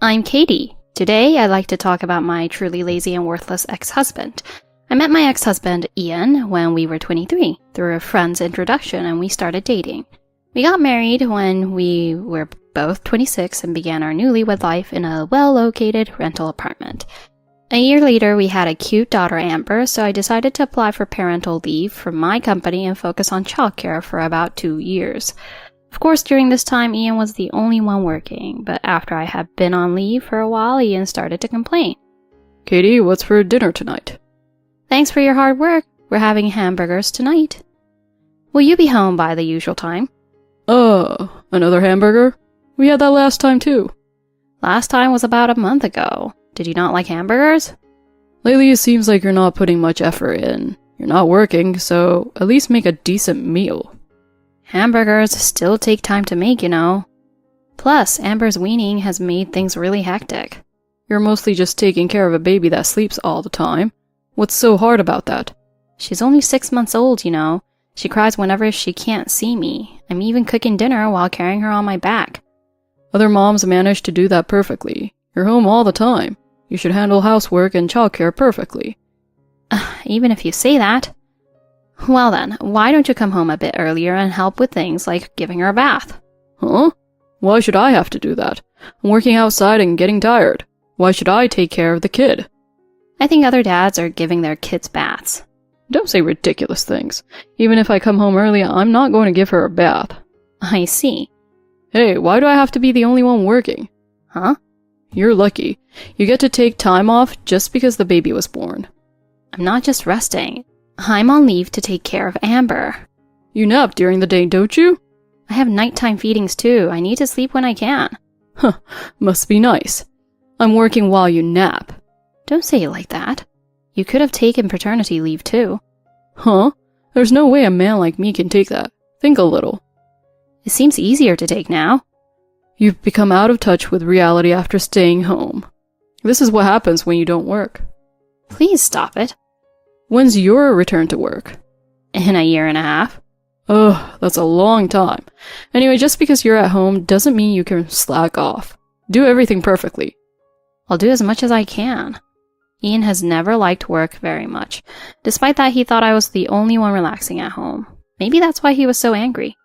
I'm Katie. Today, I'd like to talk about my truly lazy and worthless ex-husband. I met my ex-husband, Ian, when we were 23, through a friend's introduction, and we started dating. We got married when we were both 26 and began our newlywed life in a well-located rental apartment. A year later, we had a cute daughter, Amber, so I decided to apply for parental leave from my company and focus on childcare for about 2 years. Of course, during this time, Ian was the only one working, but after I had been on leave for a while, Ian started to complain. Katie, what's for dinner tonight? Thanks for your hard work. We're having hamburgers tonight. Will you be home by the usual time? Another hamburger? We had that last time too. Last time was about a month ago. Did you not like hamburgers? Lately it seems like you're not putting much effort in. You're not working, so at least make a decent meal. Hamburgers still take time to make, you know. Plus, Amber's weaning has made things really hectic. You're mostly just taking care of a baby that sleeps all the time. What's so hard about that? She's only 6 months old, you know. She cries whenever she can't see me. I'm even cooking dinner while carrying her on my back. Other moms manage to do that perfectly. You're home all the time. You should handle housework and childcare perfectly. Even if you say that. Well then, why don't you come home a bit earlier and help with things like giving her a bath? Huh? Why should I have to do that? I'm working outside and getting tired. Why should I take care of the kid? I think other dads are giving their kids baths. Don't say ridiculous things. Even if I come home early, I'm not going to give her a bath. I see. Hey, why do I have to be the only one working? Huh? You're lucky. You get to take time off just because the baby was born. I'm not just resting. I'm on leave to take care of Amber. You nap during the day, don't you? I have nighttime feedings too. I need to sleep when I can. Huh, must be nice. I'm working while you nap. Don't say it like that. You could have taken paternity leave too. Huh? There's no way a man like me can take that. Think a little. It seems easier to take now. You've become out of touch with reality after staying home. This is what happens when you don't work. Please stop it. When's your return to work? In 1.5 years. Ugh, that's a long time. Anyway, just because you're at home doesn't mean you can slack off. Do everything perfectly. I'll do as much as I can. Ian has never liked work very much. Despite that, he thought I was the only one relaxing at home. Maybe that's why he was so angry.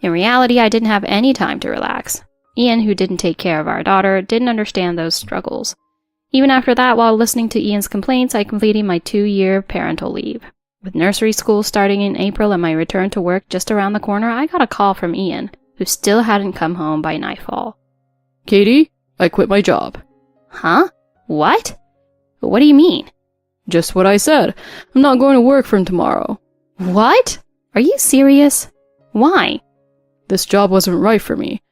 In reality, I didn't have any time to relax. Ian, who didn't take care of our daughter, didn't understand those struggles. Even after that, while listening to Ian's complaints, I completed my 2-year parental leave. With nursery school starting in April and my return to work just around the corner, I got a call from Ian, who still hadn't come home by nightfall. Katie, I quit my job. Huh? What? What do you mean? Just what I said. I'm not going to work from tomorrow. What? Are you serious? Why? This job wasn't right for me.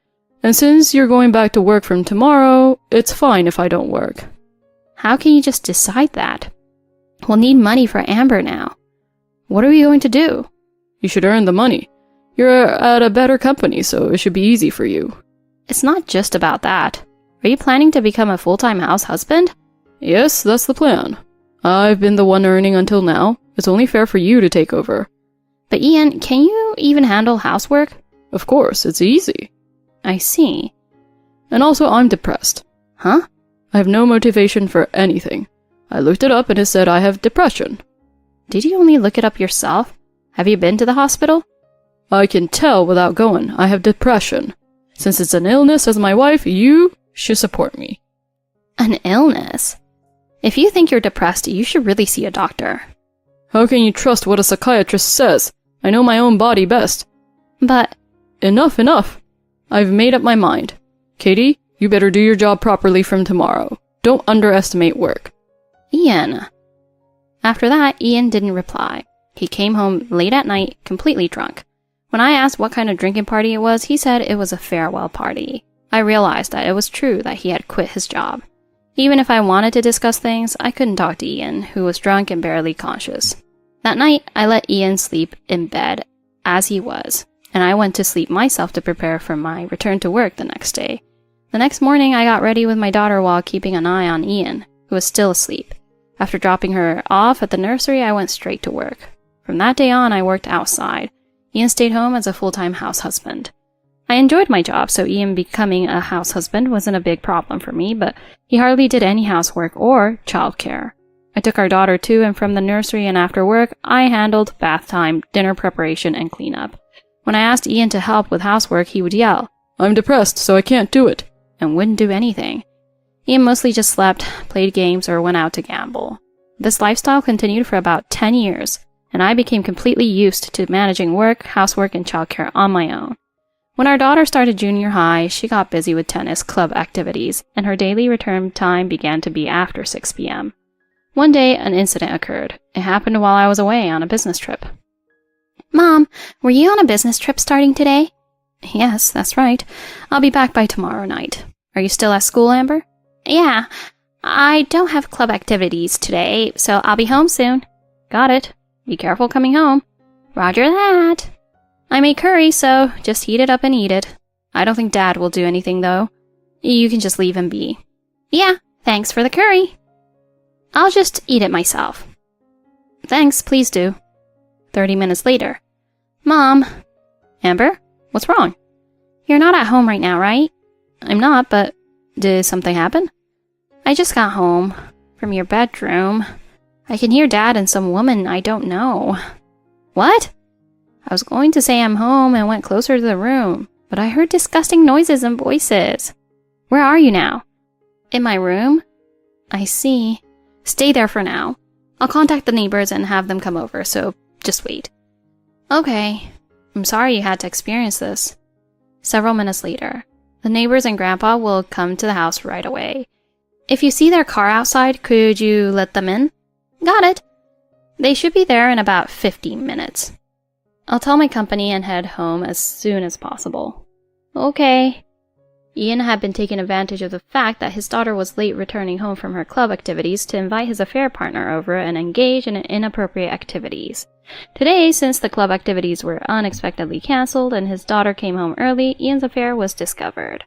And since you're going back to work from tomorrow, it's fine if I don't work. How can you just decide that? We'll need money for Amber now. What are we going to do? You should earn the money. You're at a better company, so it should be easy for you. It's not just about that. Are you planning to become a full-time house husband? Yes, that's the plan. I've been the one earning until now. It's only fair for you to take over. But Ian, can you even handle housework? Of course, it's easy. I see. And also, I'm depressed. Huh? I have no motivation for anything. I looked it up and it said I have depression. Did you only look it up yourself? Have you been to the hospital? I can tell without going. I have depression. Since it's an illness, as my wife, you should support me. An illness? If you think you're depressed, you should really see a doctor. How can you trust what a psychiatrist says? I know my own body best. But... Enough. I've made up my mind. Katie, you better do your job properly from tomorrow. Don't underestimate work. Ian. After that, Ian didn't reply. He came home late at night, completely drunk. When I asked what kind of drinking party it was, he said it was a farewell party. I realized that it was true that he had quit his job. Even if I wanted to discuss things, I couldn't talk to Ian, who was drunk and barely conscious. That night, I let Ian sleep in bed as he was, and I went to sleep myself to prepare for my return to work the next day. The next morning, I got ready with my daughter while keeping an eye on Ian, who was still asleep. After dropping her off at the nursery, I went straight to work. From that day on, I worked outside. Ian stayed home as a full-time house husband. I enjoyed my job, so Ian becoming a house husband wasn't a big problem for me, but he hardly did any housework or childcare. I took our daughter to and from the nursery, and after work, I handled bath time, dinner preparation, and cleanup. When I asked Ian to help with housework, he would yell, "I'm depressed, so I can't do it," and wouldn't do anything. Ian mostly just slept, played games, or went out to gamble. This lifestyle continued for about 10 years, and I became completely used to managing work, housework, and childcare on my own. When our daughter started junior high, she got busy with tennis club activities, and her daily return time began to be after 6 p.m. One day, an incident occurred. It happened while I was away on a business trip. "Mom, were you on a business trip starting today?" "Yes, that's right. I'll be back by tomorrow night. Are you still at school, Amber?" "Yeah. I don't have club activities today, so I'll be home soon." "Got it. Be careful coming home." "Roger that." I made curry, so just heat it up and eat it. I don't think Dad will do anything, though. You can just leave him be. "Yeah, thanks for the curry." "I'll just eat it myself." "Thanks, please do." 30 minutes later. "Mom." "Amber, what's wrong?" "You're not at home right now, right?" "I'm not, but did something happen?" "I just got home from your bedroom. I can hear Dad and some woman I don't know." "What?" "I was going to say I'm home and went closer to the room, but I heard disgusting noises and voices." "Where are you now?" "In my room." "I see. Stay there for now. I'll contact the neighbors and have them come over, so just wait." "Okay. I'm sorry you had to experience this." Several minutes later. The neighbors and Grandpa will come to the house right away. "If you see their car outside, could you let them in?" "Got it." They should be there in about 15 minutes. I'll tell my company and head home as soon as possible. Okay. Ian had been taking advantage of the fact that his daughter was late returning home from her club activities to invite his affair partner over and engage in inappropriate activities. Today, since the club activities were unexpectedly cancelled and his daughter came home early, Ian's affair was discovered.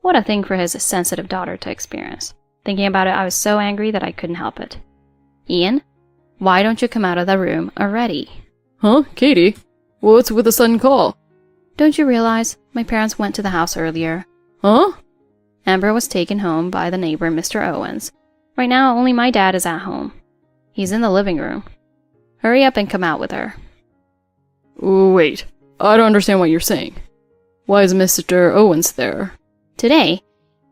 What a thing for his sensitive daughter to experience. Thinking about it, I was so angry that I couldn't help it. "Ian, why don't you come out of the room already?" "Huh, Katie? What's with the sudden call?" "Don't you realize my parents went to the house earlier?" "Huh?" Amber was taken home by the neighbor, Mr. Owens. Right now, only my dad is at home. He's in the living room. Hurry up and come out with her. Wait, I don't understand what you're saying. Why is Mr. Owens there? Today,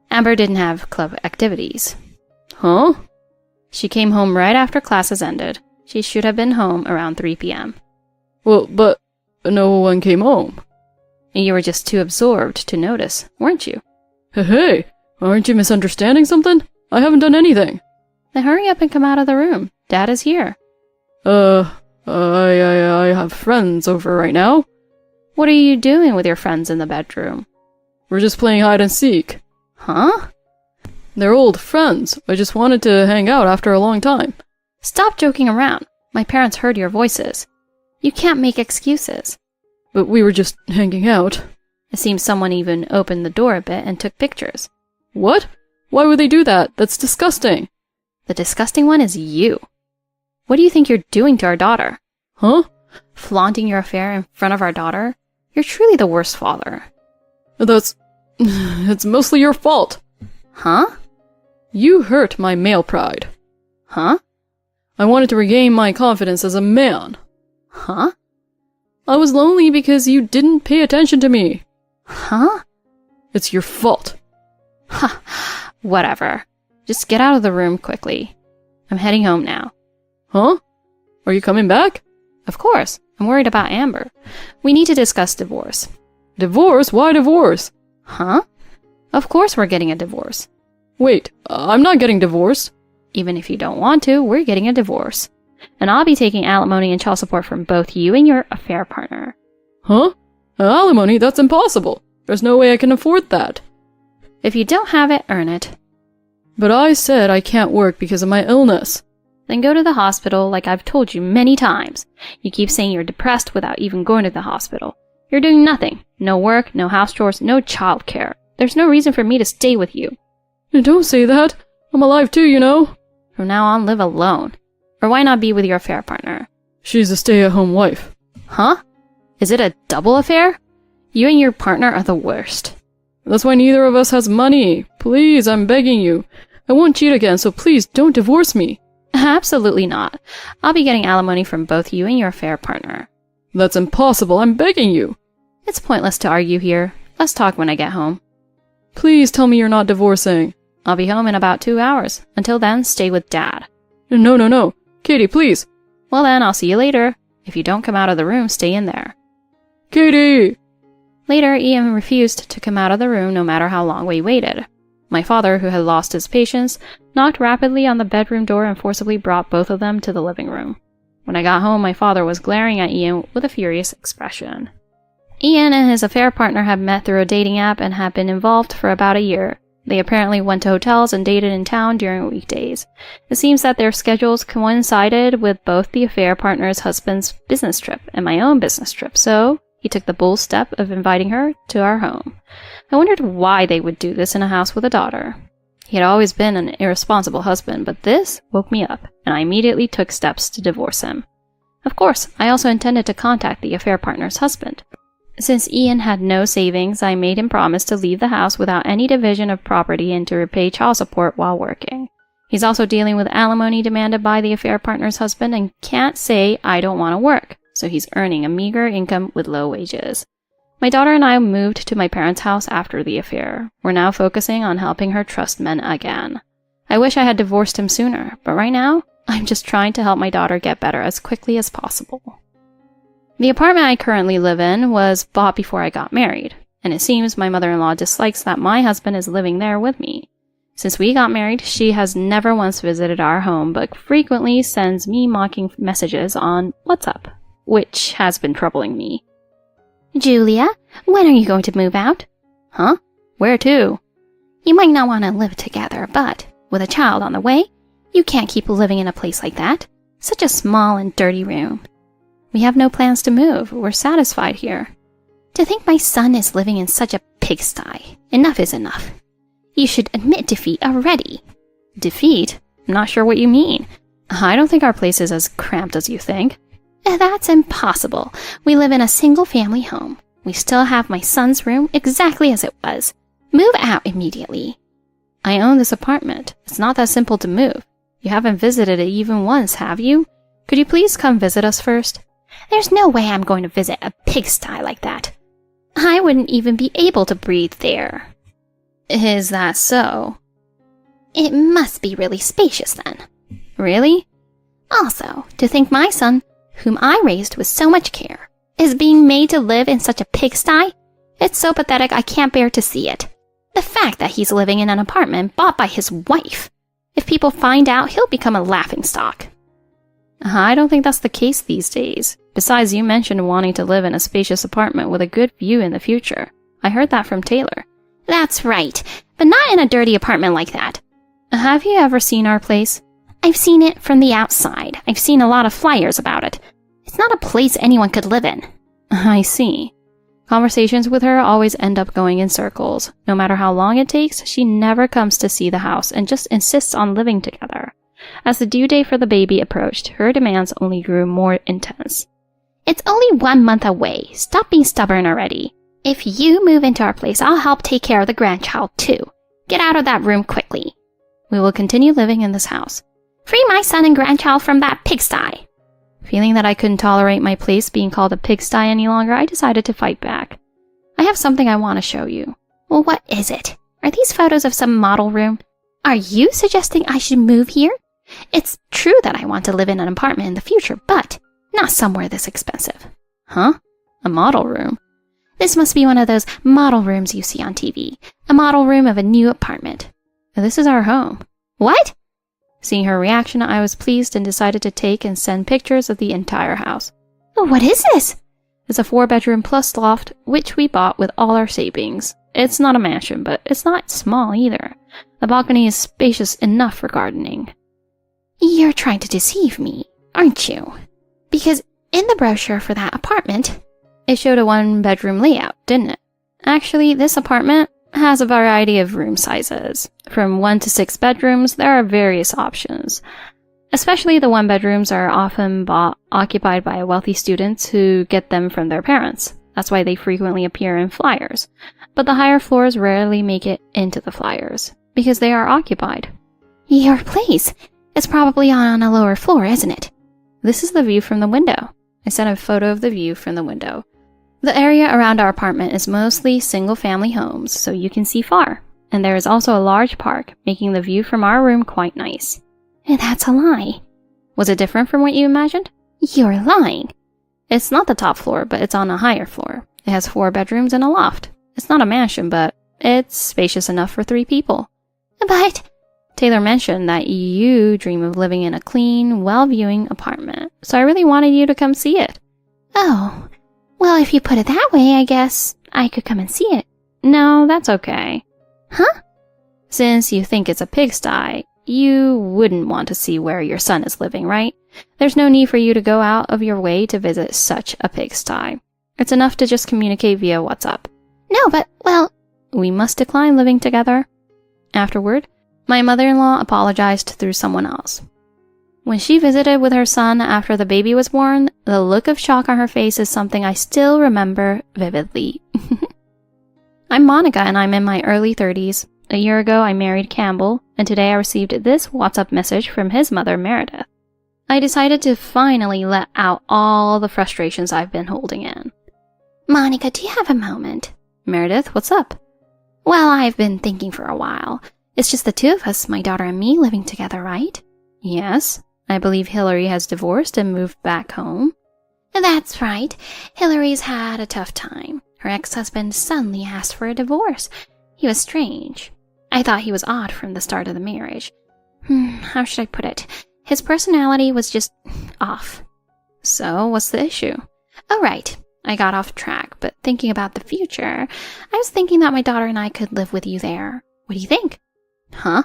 Amber didn't have club activities. Huh? She came home right after classes ended. She should have been home around 3 p.m. Well, but no one came home. You were just too absorbed to notice, weren't you? Hey, aren't you misunderstanding something? I haven't done anything. Then hurry up and come out of the room. Dad is here. I have friends over right now. What are you doing with your friends in the bedroom? We're just playing hide and seek. Huh? They're old friends. I just wanted to hang out after a long time. Stop joking around. My parents heard your voices. You can't make excuses. But we were just hanging out. It seems someone even opened the door a bit and took pictures. What? Why would they do that? That's disgusting. The disgusting one is you. What do you think you're doing to our daughter? Huh? Flaunting your affair in front of our daughter? You're truly the worst father. It's mostly your fault. Huh? You hurt my male pride. Huh? I wanted to regain my confidence as a man. Huh? I was lonely because you didn't pay attention to me. Huh? It's your fault. Ha! Whatever. Just get out of the room quickly. I'm heading home now. Huh? Are you coming back? Of course. I'm worried about Amber. We need to discuss divorce. Divorce? Why divorce? Huh? Of course we're getting a divorce. Wait, I'm not getting divorced. Even if you don't want to, we're getting a divorce. And I'll be taking alimony and child support from both you and your affair partner. Huh? Alimony? That's impossible. There's no way I can afford that. If you don't have it, earn it. But I said I can't work because of my illness. Then go to the hospital like I've told you many times. You keep saying you're depressed without even going to the hospital. You're doing nothing. No work, no house chores, no child care. There's no reason for me to stay with you. Don't say that. I'm alive too, you know. From now on, live alone. Or why not be with your affair partner? She's a stay-at-home wife. Huh? Is it a double affair? You and your partner are the worst. That's why neither of us has money. Please, I'm begging you. I won't cheat again, so please don't divorce me. Absolutely not. I'll be getting alimony from both you and your affair partner. That's impossible, I'm begging you. It's pointless to argue here. Let's talk when I get home. Please tell me you're not divorcing. I'll be home in about 2 hours. Until then, stay with Dad. No. Katie, please. Well then, I'll see you later. If you don't come out of the room, stay in there. Katie! Later, Ian refused to come out of the room no matter how long we waited. My father, who had lost his patience, knocked rapidly on the bedroom door and forcibly brought both of them to the living room. When I got home, my father was glaring at Ian with a furious expression. Ian and his affair partner had met through a dating app and had been involved for about a year. They apparently went to hotels and dated in town during weekdays. It seems that their schedules coincided with both the affair partner's husband's business trip and my own business trip, so he took the bold step of inviting her to our home. I wondered why they would do this in a house with a daughter. He had always been an irresponsible husband, but this woke me up, and I immediately took steps to divorce him. Of course, I also intended to contact the affair partner's husband. Since Ian had no savings, I made him promise to leave the house without any division of property and to repay child support while working. He's also dealing with alimony demanded by the affair partner's husband and can't say, "I don't want to work," so he's earning a meager income with low wages. My daughter and I moved to my parents' house after the affair. We're now focusing on helping her trust men again. I wish I had divorced him sooner, but right now, I'm just trying to help my daughter get better as quickly as possible. The apartment I currently live in was bought before I got married, and it seems my mother-in-law dislikes that my husband is living there with me. Since we got married, she has never once visited our home, but frequently sends me mocking messages on WhatsApp, which has been troubling me. Julia, when are you going to move out? Huh? Where to? You might not want to live together, but with a child on the way, you can't keep living in a place like that. Such a small and dirty room. We have no plans to move. We're satisfied here. To think my son is living in such a pigsty. Enough is enough. You should admit defeat already. Defeat? I'm not sure what you mean. I don't think our place is as cramped as you think. That's impossible. We live in a single-family home. We still have my son's room exactly as it was. Move out immediately. I own this apartment. It's not that simple to move. You haven't visited it even once, have you? Could you please come visit us first? There's no way I'm going to visit a pigsty like that. I wouldn't even be able to breathe there. Is that so? It must be really spacious then. Really? Also, to think my son, whom I raised with so much care, is being made to live in such a pigsty? It's so pathetic I can't bear to see it. The fact that he's living in an apartment bought by his wife. If people find out, he'll become a laughingstock. I don't think that's the case these days. Besides, you mentioned wanting to live in a spacious apartment with a good view in the future. I heard that from Taylor. That's right, but not in a dirty apartment like that. Have you ever seen our place? I've seen it from the outside. I've seen a lot of flyers about it. It's not a place anyone could live in. I see. Conversations with her always end up going in circles. No matter how long it takes, she never comes to see the house and just insists on living together. As the due date for the baby approached, her demands only grew more intense. It's only 1 month away. Stop being stubborn already. If you move into our place, I'll help take care of the grandchild too. Get out of that room quickly. We will continue living in this house. Free my son and grandchild from that pigsty. Feeling that I couldn't tolerate my place being called a pigsty any longer, I decided to fight back. I have something I want to show you. Well, what is it? Are these photos of some model room? Are you suggesting I should move here? It's true that I want to live in an apartment in the future, but not somewhere this expensive. Huh? A model room? This must be one of those model rooms you see on TV. A model room of a new apartment. This is our home. What? Seeing her reaction, I was pleased and decided to take and send pictures of the entire house. What is this? It's a 4-bedroom plus loft, which we bought with all our savings. It's not a mansion, but it's not small either. The balcony is spacious enough for gardening. You're trying to deceive me, aren't you? Because in the brochure for that apartment, it showed a 1-bedroom layout, didn't it? Actually, this apartment has a variety of room sizes. From 1 to 6 bedrooms, there are various options. Especially the 1-bedrooms are often occupied by wealthy students who get them from their parents. That's why they frequently appear in flyers. But the higher floors rarely make it into the flyers, because they are occupied. Your place is probably on a lower floor, isn't it? This is the view from the window. I sent a photo of the view from the window. The area around our apartment is mostly single-family homes, so you can see far. And there is also a large park, making the view from our room quite nice. That's a lie. Was it different from what you imagined? You're lying. It's not the top floor, but it's on a higher floor. It has 4 bedrooms and a loft. It's not a mansion, but it's spacious enough for 3 people. But Taylor mentioned that you dream of living in a clean, well-viewing apartment, so I really wanted you to come see it. Oh, well, if you put it that way, I guess I could come and see it. No, that's okay. Huh? Since you think it's a pigsty, you wouldn't want to see where your son is living, right? There's no need for you to go out of your way to visit such a pigsty. It's enough to just communicate via WhatsApp. No, but, well, we must decline living together. Afterward, my mother-in-law apologized through someone else. When she visited with her son after the baby was born, the look of shock on her face is something I still remember vividly. I'm Monica and I'm in my early 30s. A year ago, I married Campbell, and today I received this WhatsApp message from his mother, Meredith. I decided to finally let out all the frustrations I've been holding in. Monica, do you have a moment? Meredith, what's up? Well, I've been thinking for a while. It's just the 2 of us, my daughter and me, living together, right? Yes. I believe Hillary has divorced and moved back home. That's right. Hillary's had a tough time. Her ex-husband suddenly asked for a divorce. He was strange. I thought he was odd from the start of the marriage. How should I put it? His personality was just off. So, what's the issue? Oh, right. I got off track, but thinking about the future, I was thinking that my daughter and I could live with you there. What do you think? Huh?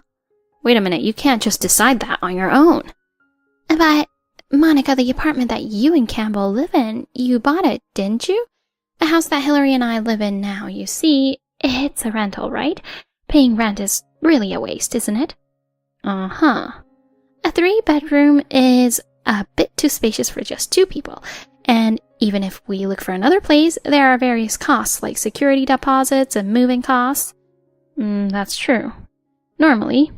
Wait a minute, you can't just decide that on your own. But, Monica, the apartment that you and Campbell live in, you bought it, didn't you? The house that Hillary and I live in now, you see, it's a rental, right? Paying rent is really a waste, isn't it? Uh-huh. A 3-bedroom is a bit too spacious for just 2 people, and even if we look for another place, there are various costs like security deposits and moving costs. That's true. Normally.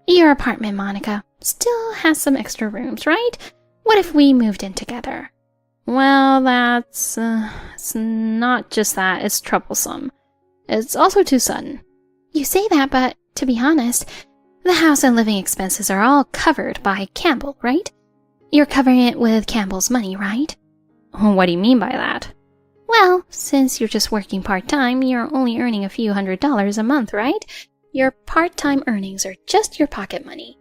Your apartment, Monica, still has some extra rooms, right? What if we moved in together? Well, it's not just that, it's troublesome. It's also too sudden. You say that, but to be honest, the house and living expenses are all covered by Campbell, right? You're covering it with Campbell's money, right? What do you mean by that? Well, since you're just working part-time, you're only earning a few $100s a month, right? Your part-time earnings are just your pocket money.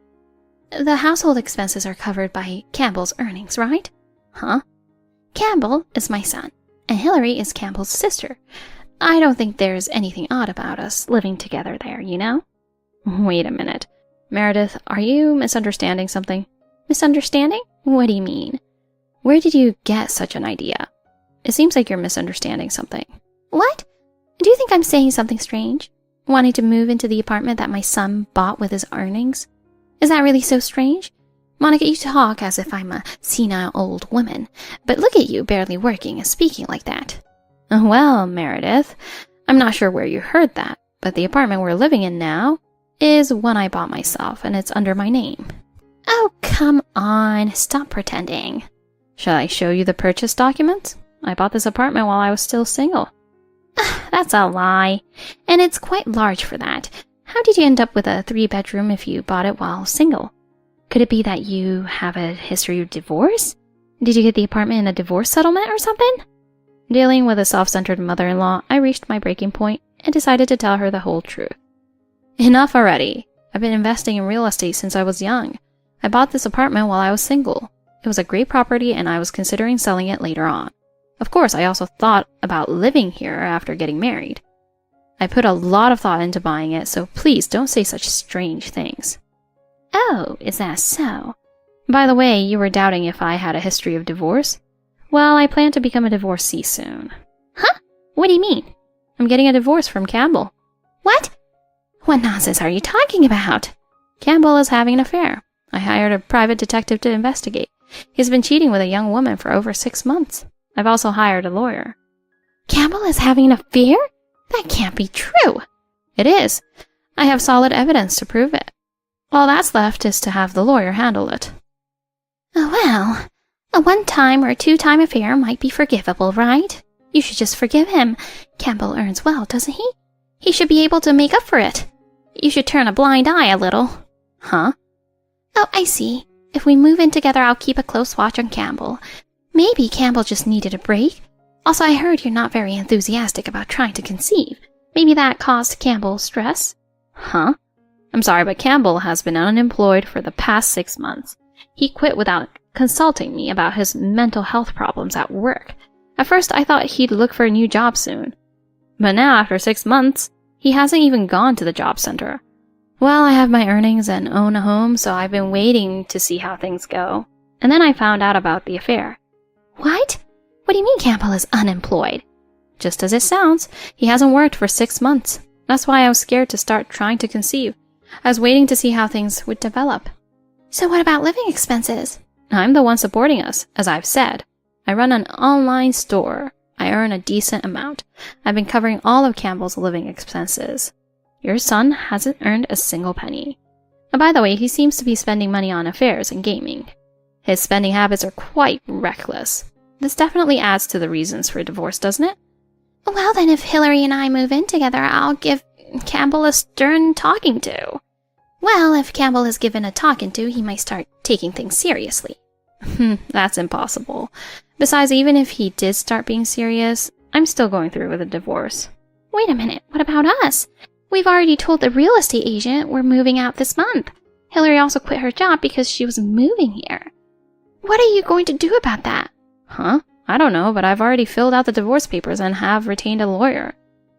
The household expenses are covered by Campbell's earnings, right? Huh? Campbell is my son, and Hillary is Campbell's sister. I don't think there's anything odd about us living together there, you know? Wait a minute. Meredith, are you misunderstanding something? Misunderstanding? What do you mean? Where did you get such an idea? It seems like you're misunderstanding something. What? Do you think I'm saying something strange? Wanting to move into the apartment that my son bought with his earnings? Is that really so strange? Monica, you talk as if I'm a senile old woman, but look at you barely working and speaking like that. Well, Meredith, I'm not sure where you heard that, but the apartment we're living in now is one I bought myself, and it's under my name. Oh, come on. Stop pretending. Shall I show you the purchase documents? I bought this apartment while I was still single. That's a lie. And it's quite large for that. How did you end up with a 3-bedroom if you bought it while single? Could it be that you have a history of divorce? Did you get the apartment in a divorce settlement or something? Dealing with a self-centered mother-in-law, I reached my breaking point and decided to tell her the whole truth. Enough already. I've been investing in real estate since I was young. I bought this apartment while I was single. It was a great property and I was considering selling it later on. Of course, I also thought about living here after getting married. I put a lot of thought into buying it, so please don't say such strange things. Oh, is that so? By the way, you were doubting if I had a history of divorce? Well, I plan to become a divorcee soon. Huh? What do you mean? I'm getting a divorce from Campbell. What? What nonsense are you talking about? Campbell is having an affair. I hired a private detective to investigate. He's been cheating with a young woman for over 6 months. I've also hired a lawyer. Campbell is having an affair? That can't be true. It is. I have solid evidence to prove it. All that's left is to have the lawyer handle it. Oh, well, a one-time or two-time affair might be forgivable, right? You should just forgive him. Campbell earns well, doesn't he? He should be able to make up for it. You should turn a blind eye a little. Huh? Oh, I see. If we move in together, I'll keep a close watch on Campbell. Maybe Campbell just needed a break. Also, I heard you're not very enthusiastic about trying to conceive. Maybe that caused Campbell stress? Huh? I'm sorry, but Campbell has been unemployed for the past 6 months. He quit without consulting me about his mental health problems at work. At first, I thought he'd look for a new job soon. But now, after 6 months, he hasn't even gone to the job center. Well, I have my earnings and own a home, so I've been waiting to see how things go. And then I found out about the affair. What? What do you mean Campbell is unemployed? Just as it sounds, he hasn't worked for 6 months. That's why I was scared to start trying to conceive. I was waiting to see how things would develop. So what about living expenses? I'm the one supporting us, as I've said. I run an online store. I earn a decent amount. I've been covering all of Campbell's living expenses. Your son hasn't earned a single penny. And by the way, he seems to be spending money on affairs and gaming. His spending habits are quite reckless. This definitely adds to the reasons for divorce, doesn't it? Well, then if Hillary and I move in together, I'll give Campbell a stern talking to. Well, if Campbell is given a talking to, he might start taking things seriously. That's impossible. Besides, even if he did start being serious, I'm still going through with a divorce. Wait a minute, what about us? We've already told the real estate agent we're moving out this month. Hillary also quit her job because she was moving here. What are you going to do about that? Huh? I don't know, but I've already filled out the divorce papers and have retained a lawyer.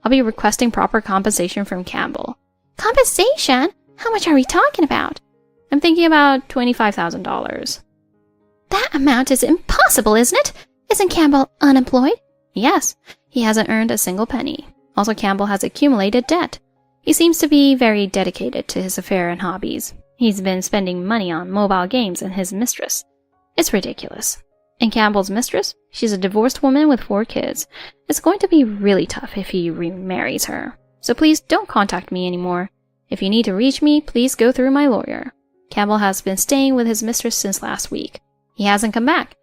I'll be requesting proper compensation from Campbell. Compensation? How much are we talking about? I'm thinking about $25,000. That amount is impossible, isn't it? Isn't Campbell unemployed? Yes, he hasn't earned a single penny. Also, Campbell has accumulated debt. He seems to be very dedicated to his affair and hobbies. He's been spending money on mobile games and his mistress. It's ridiculous. And Campbell's mistress? She's a divorced woman with 4 kids. It's going to be really tough if he remarries her. So please don't contact me anymore. If you need to reach me, please go through my lawyer. Campbell has been staying with his mistress since last week. He hasn't come back.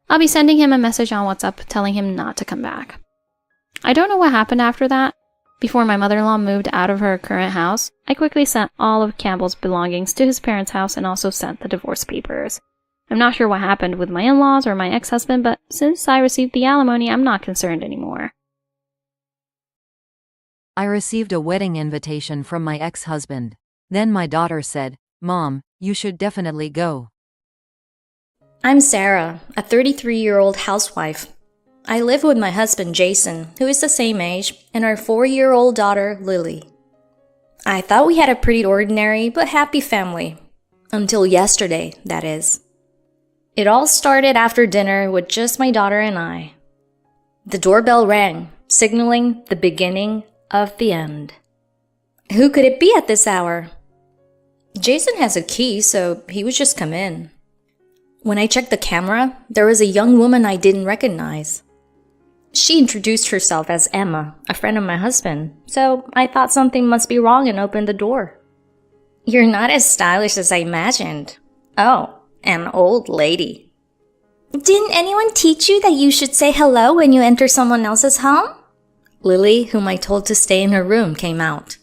I'll be sending him a message on WhatsApp telling him not to come back. I don't know what happened after that. Before my mother-in-law moved out of her current house, I quickly sent all of Campbell's belongings to his parents' house and also sent the divorce papers. I'm not sure what happened with my in-laws or my ex-husband, but since I received the alimony, I'm not concerned anymore. I received a wedding invitation from my ex-husband. Then my daughter said, "Mom, you should definitely go." I'm Sarah, a 33-year-old housewife. I live with my husband Jason, who is the same age, and our 4-year-old daughter Lily. I thought we had a pretty ordinary but happy family. Until yesterday, that is. It all started after dinner with just my daughter and I. The doorbell rang, signaling the beginning of the end. Who could it be at this hour? Jason has a key, so he would just come in. When I checked the camera, there was a young woman I didn't recognize. She introduced herself as Emma, a friend of my husband, so I thought something must be wrong and opened the door. "You're not as stylish as I imagined." "Oh, an old lady." "Didn't anyone teach you that you should say hello when you enter someone else's home?" Lily, whom I told to stay in her room, came out.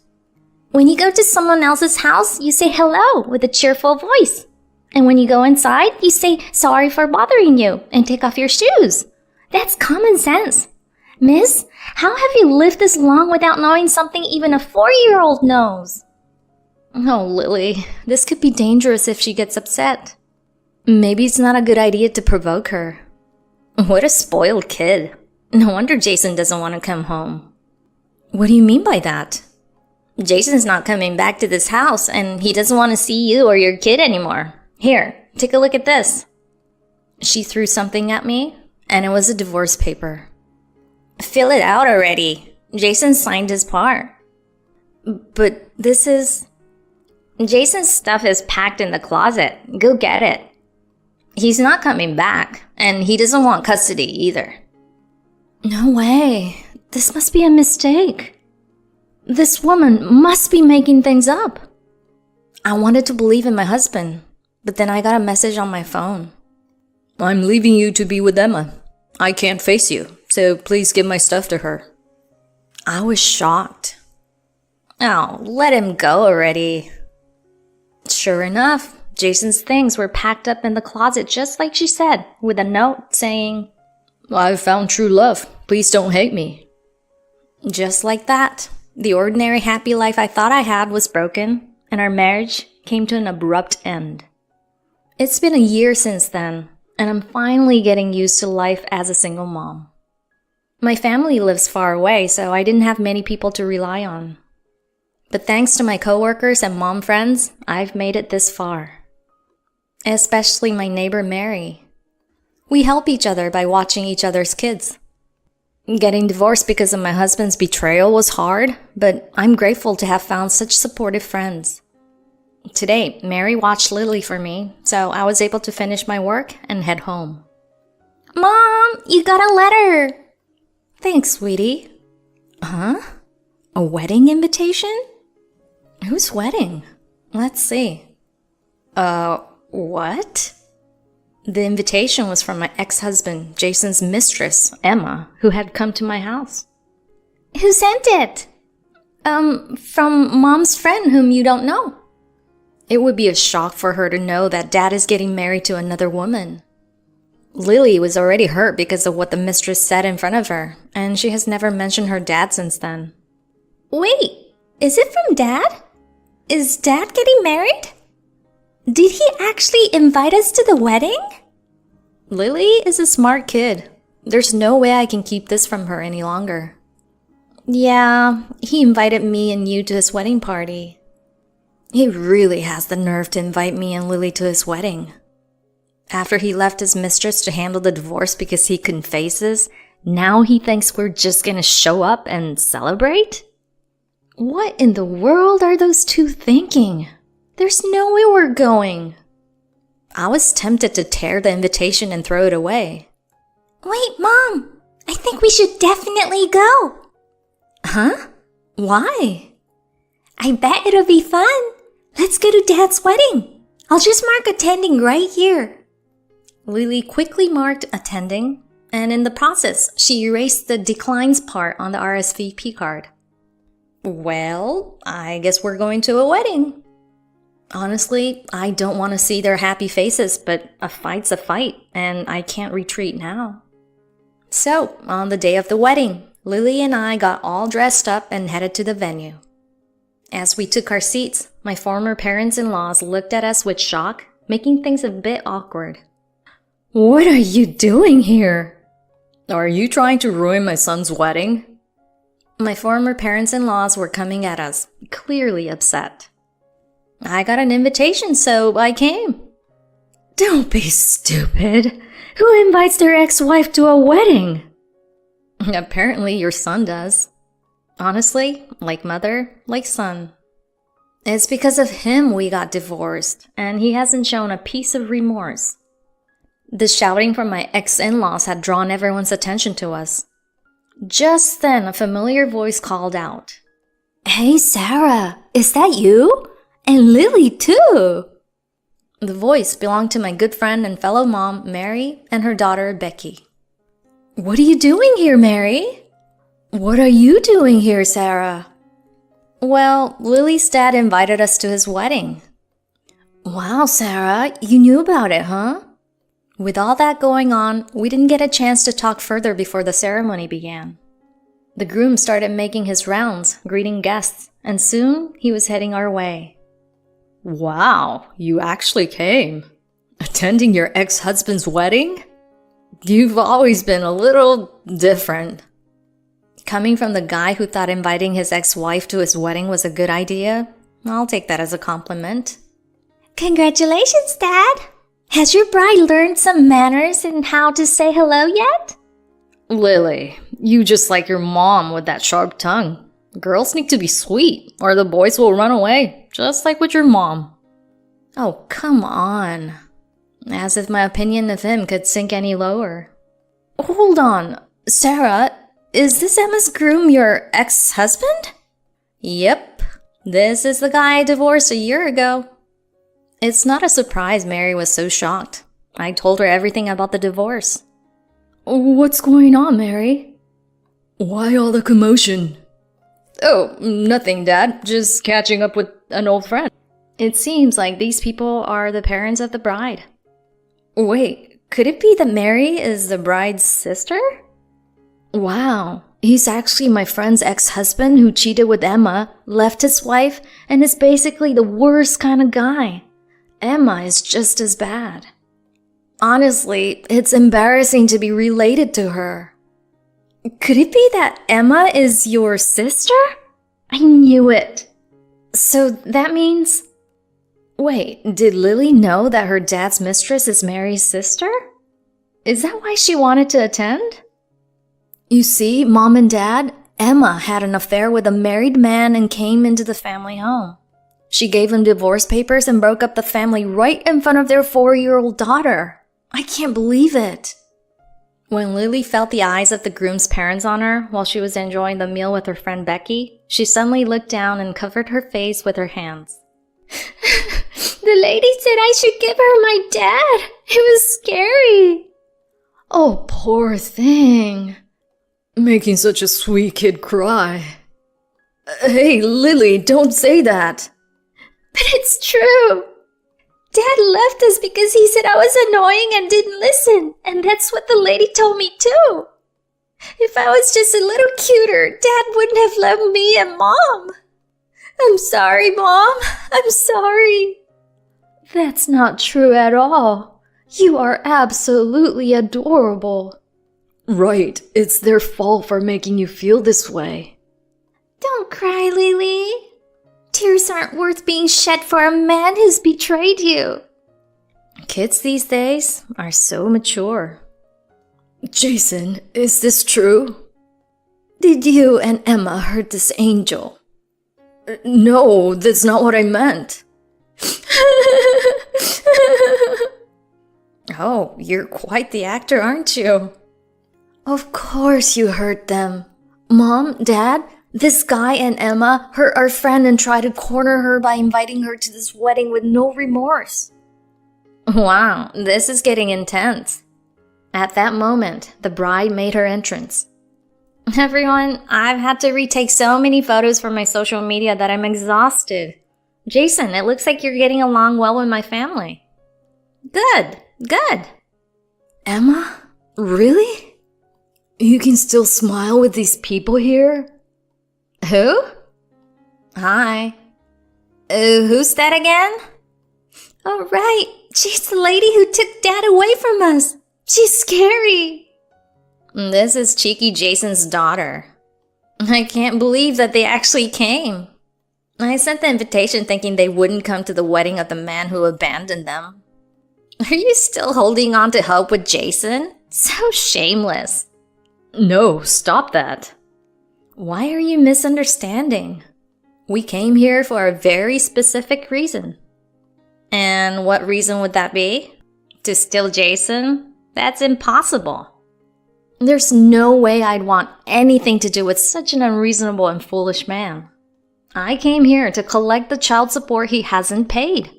"When you go to someone else's house, you say hello with a cheerful voice. And when you go inside, you say sorry for bothering you and take off your shoes. That's common sense. Miss, how have you lived this long without knowing something even a 4-year-old knows?" "Oh, Lily, this could be dangerous if she gets upset. Maybe it's not a good idea to provoke her." What a spoiled kid. No wonder Jason doesn't want to come home. "What do you mean by that?" "Jason's not coming back to this house, and he doesn't want to see you or your kid anymore. Here, take a look at this." She threw something at me, and it was a divorce paper. "Fill it out already. Jason signed his part." "But this is..." "Jason's stuff is packed in the closet. Go get it. He's not coming back, and he doesn't want custody either." "No way. This must be a mistake. This woman must be making things up. I wanted to believe in my husband, but then I got a message on my phone. I'm leaving you to be with Emma. I can't face you, so please give my stuff to her. I was shocked. Oh, let him go already. Sure enough, Jason's things were packed up in the closet just like she said, with a note saying, I've found true love. Please don't hate me. Just like that, the ordinary happy life I thought I had was broken, and our marriage came to an abrupt end. It's been a year since then, and I'm finally getting used to life as a single mom. My family lives far away, so I didn't have many people to rely on. But thanks to my coworkers and mom friends, I've made it this far. Especially my neighbor Mary. We help each other by watching each other's kids. Getting divorced because of my husband's betrayal was hard, but I'm grateful to have found such supportive friends. Today, Mary watched Lily for me, so I was able to finish my work and head home. Mom, you got a letter! Thanks, sweetie. Huh? A wedding invitation? Whose wedding? Let's see. What? The invitation was from my ex-husband, Jason's mistress, Emma, who had come to my house. Who sent it? From Mom's friend whom you don't know. It would be a shock for her to know that Dad is getting married to another woman. Lily was already hurt because of what the mistress said in front of her, and she has never mentioned her dad since then. Wait, is it from Dad? Is Dad getting married? Did he actually invite us to the wedding? Lily is a smart kid. There's no way I can keep this from her any longer. Yeah, he invited me and you to his wedding party. He really has the nerve to invite me and Lily to his wedding. After he left his mistress to handle the divorce because he couldn't face this, now he thinks we're just gonna show up and celebrate? What in the world are those two thinking? There's no way we're going. I was tempted to tear the invitation and throw it away. Wait, Mom! I think we should definitely go! Huh? Why? I bet it'll be fun! Let's go to Dad's wedding! I'll just mark attending right here. Lily quickly marked attending, and in the process, she erased the declines part on the RSVP card. Well, I guess we're going to a wedding. Honestly, I don't want to see their happy faces, but a fight's a fight, and I can't retreat now. So, on the day of the wedding, Lily and I got all dressed up and headed to the venue. As we took our seats, my former parents-in-laws looked at us with shock, making things a bit awkward. What are you doing here? Are you trying to ruin my son's wedding? My former parents-in-laws were coming at us, clearly upset. I got an invitation, so I came. Don't be stupid. Who invites their ex-wife to a wedding? Apparently your son does. Honestly, like mother, like son. It's because of him we got divorced, and he hasn't shown a piece of remorse. The shouting from my ex-in-laws had drawn everyone's attention to us. Just then, a familiar voice called out. Hey, Sarah, is that you? And Lily, too! The voice belonged to my good friend and fellow mom, Mary, and her daughter, Becky. What are you doing here, Mary? What are you doing here, Sarah? Well, Lily's dad invited us to his wedding. Wow, Sarah, you knew about it, huh? With all that going on, we didn't get a chance to talk further before the ceremony began. The groom started making his rounds, greeting guests, and soon he was heading our way. Wow, you actually came. Attending your ex-husband's wedding? You've always been a little different. Coming from the guy who thought inviting his ex-wife to his wedding was a good idea, I'll take that as a compliment. Congratulations, Dad! Has your bride learned some manners and how to say hello yet? Lily, you just like your mom with that sharp tongue. Girls need to be sweet, or the boys will run away, just like with your mom. Oh, come on. As if my opinion of him could sink any lower. Hold on, Sarah, Is this Emma's groom your ex-husband? Yep. This is the guy I divorced a year ago. It's not a surprise Mary was so shocked. I told her everything about the divorce. What's going on, Mary? Why all the commotion? Oh, nothing, Dad. Just catching up with an old friend. It seems like these people are the parents of the bride. Wait, could it be that Mary is the bride's sister? Wow, he's actually my friend's ex-husband who cheated with Emma, left his wife, and is basically the worst kind of guy. Emma is just as bad. Honestly, it's embarrassing to be related to her. Could it be that Emma is your sister? I knew it. So that means... Wait, did Lily know that her dad's mistress is Mary's sister? Is that why she wanted to attend? You see, Mom and Dad, Emma had an affair with a married man and came into the family home. She gave him divorce papers and broke up the family right in front of their 4-year-old daughter. I can't believe it. When Lily felt the eyes of the groom's parents on her while she was enjoying the meal with her friend Becky, she suddenly looked down and covered her face with her hands. The lady said I should give her my dad. It was scary. Oh, poor thing. Making such a sweet kid cry. Hey, Lily, don't say that. But it's true. Dad left us because he said I was annoying and didn't listen, and that's what the lady told me too. If I was just a little cuter, Dad wouldn't have left me and Mom. I'm sorry, Mom. I'm sorry. That's not true at all. You are absolutely adorable. Right, it's their fault for making you feel this way. Don't cry, Lily. Tears aren't worth being shed for a man who's betrayed you. Kids these days are so mature. Jason, is this true? Did you and Emma hurt this angel? No, that's not what I meant. Oh, you're quite the actor, aren't you? Of course you hurt them. Mom, Dad, this guy and Emma hurt our friend and tried to corner her by inviting her to this wedding with no remorse. Wow, this is getting intense. At that moment, the bride made her entrance. Everyone, I've had to retake so many photos for my social media that I'm exhausted. Jason, it looks like you're getting along well with my family. Good, good. Emma? Really? You can still smile with these people here? Who? Hi. Who's that again? Oh, right. She's the lady who took Dad away from us. She's scary. This is cheeky Jason's daughter. I can't believe that they actually came. I sent the invitation thinking they wouldn't come to the wedding of the man who abandoned them. Are you still holding on to hope with Jason? So shameless. No, stop that. Why are you misunderstanding? We came here for a very specific reason. And what reason would that be? To steal Jason? That's impossible. There's no way I'd want anything to do with such an unreasonable and foolish man. I came here to collect the child support he hasn't paid.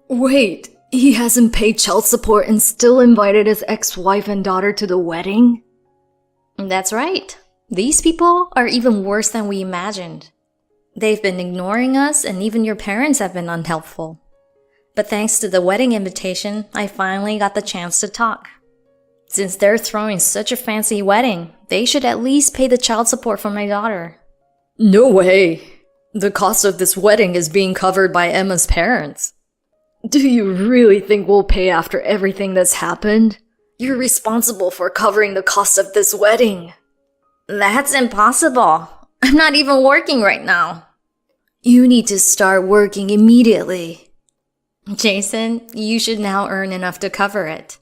Wait, he hasn't paid child support and still invited his ex-wife and daughter to the wedding? That's right. These people are even worse than we imagined. They've been ignoring us, and even your parents have been unhelpful. But thanks to the wedding invitation, I finally got the chance to talk. Since they're throwing such a fancy wedding, they should at least pay the child support for my daughter. No way! The cost of this wedding is being covered by Emma's parents. Do you really think we'll pay after everything that's happened? You're responsible for covering the cost of this wedding. That's impossible. I'm not even working right now. You need to start working immediately. Jason, you should now earn enough to cover it.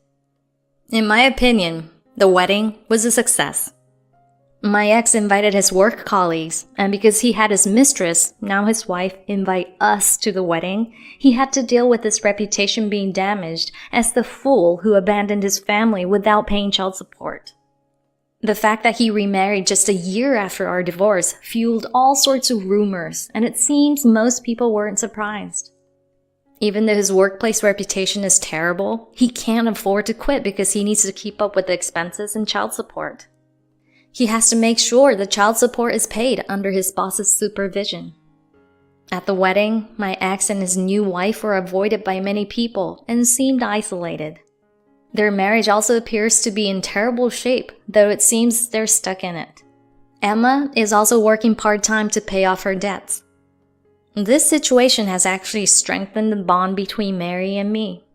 In my opinion, the wedding was a success. My ex invited his work colleagues, and because he had his mistress, now his wife, invite us to the wedding, he had to deal with his reputation being damaged as the fool who abandoned his family without paying child support. The fact that he remarried just a year after our divorce fueled all sorts of rumors, and it seems most people weren't surprised. Even though his workplace reputation is terrible, he can't afford to quit because he needs to keep up with the expenses and child support. He has to make sure the child support is paid under his boss's supervision. At the wedding, my ex and his new wife were avoided by many people and seemed isolated. Their marriage also appears to be in terrible shape, though it seems they're stuck in it. Emma is also working part-time to pay off her debts. This situation has actually strengthened the bond between Mary and me.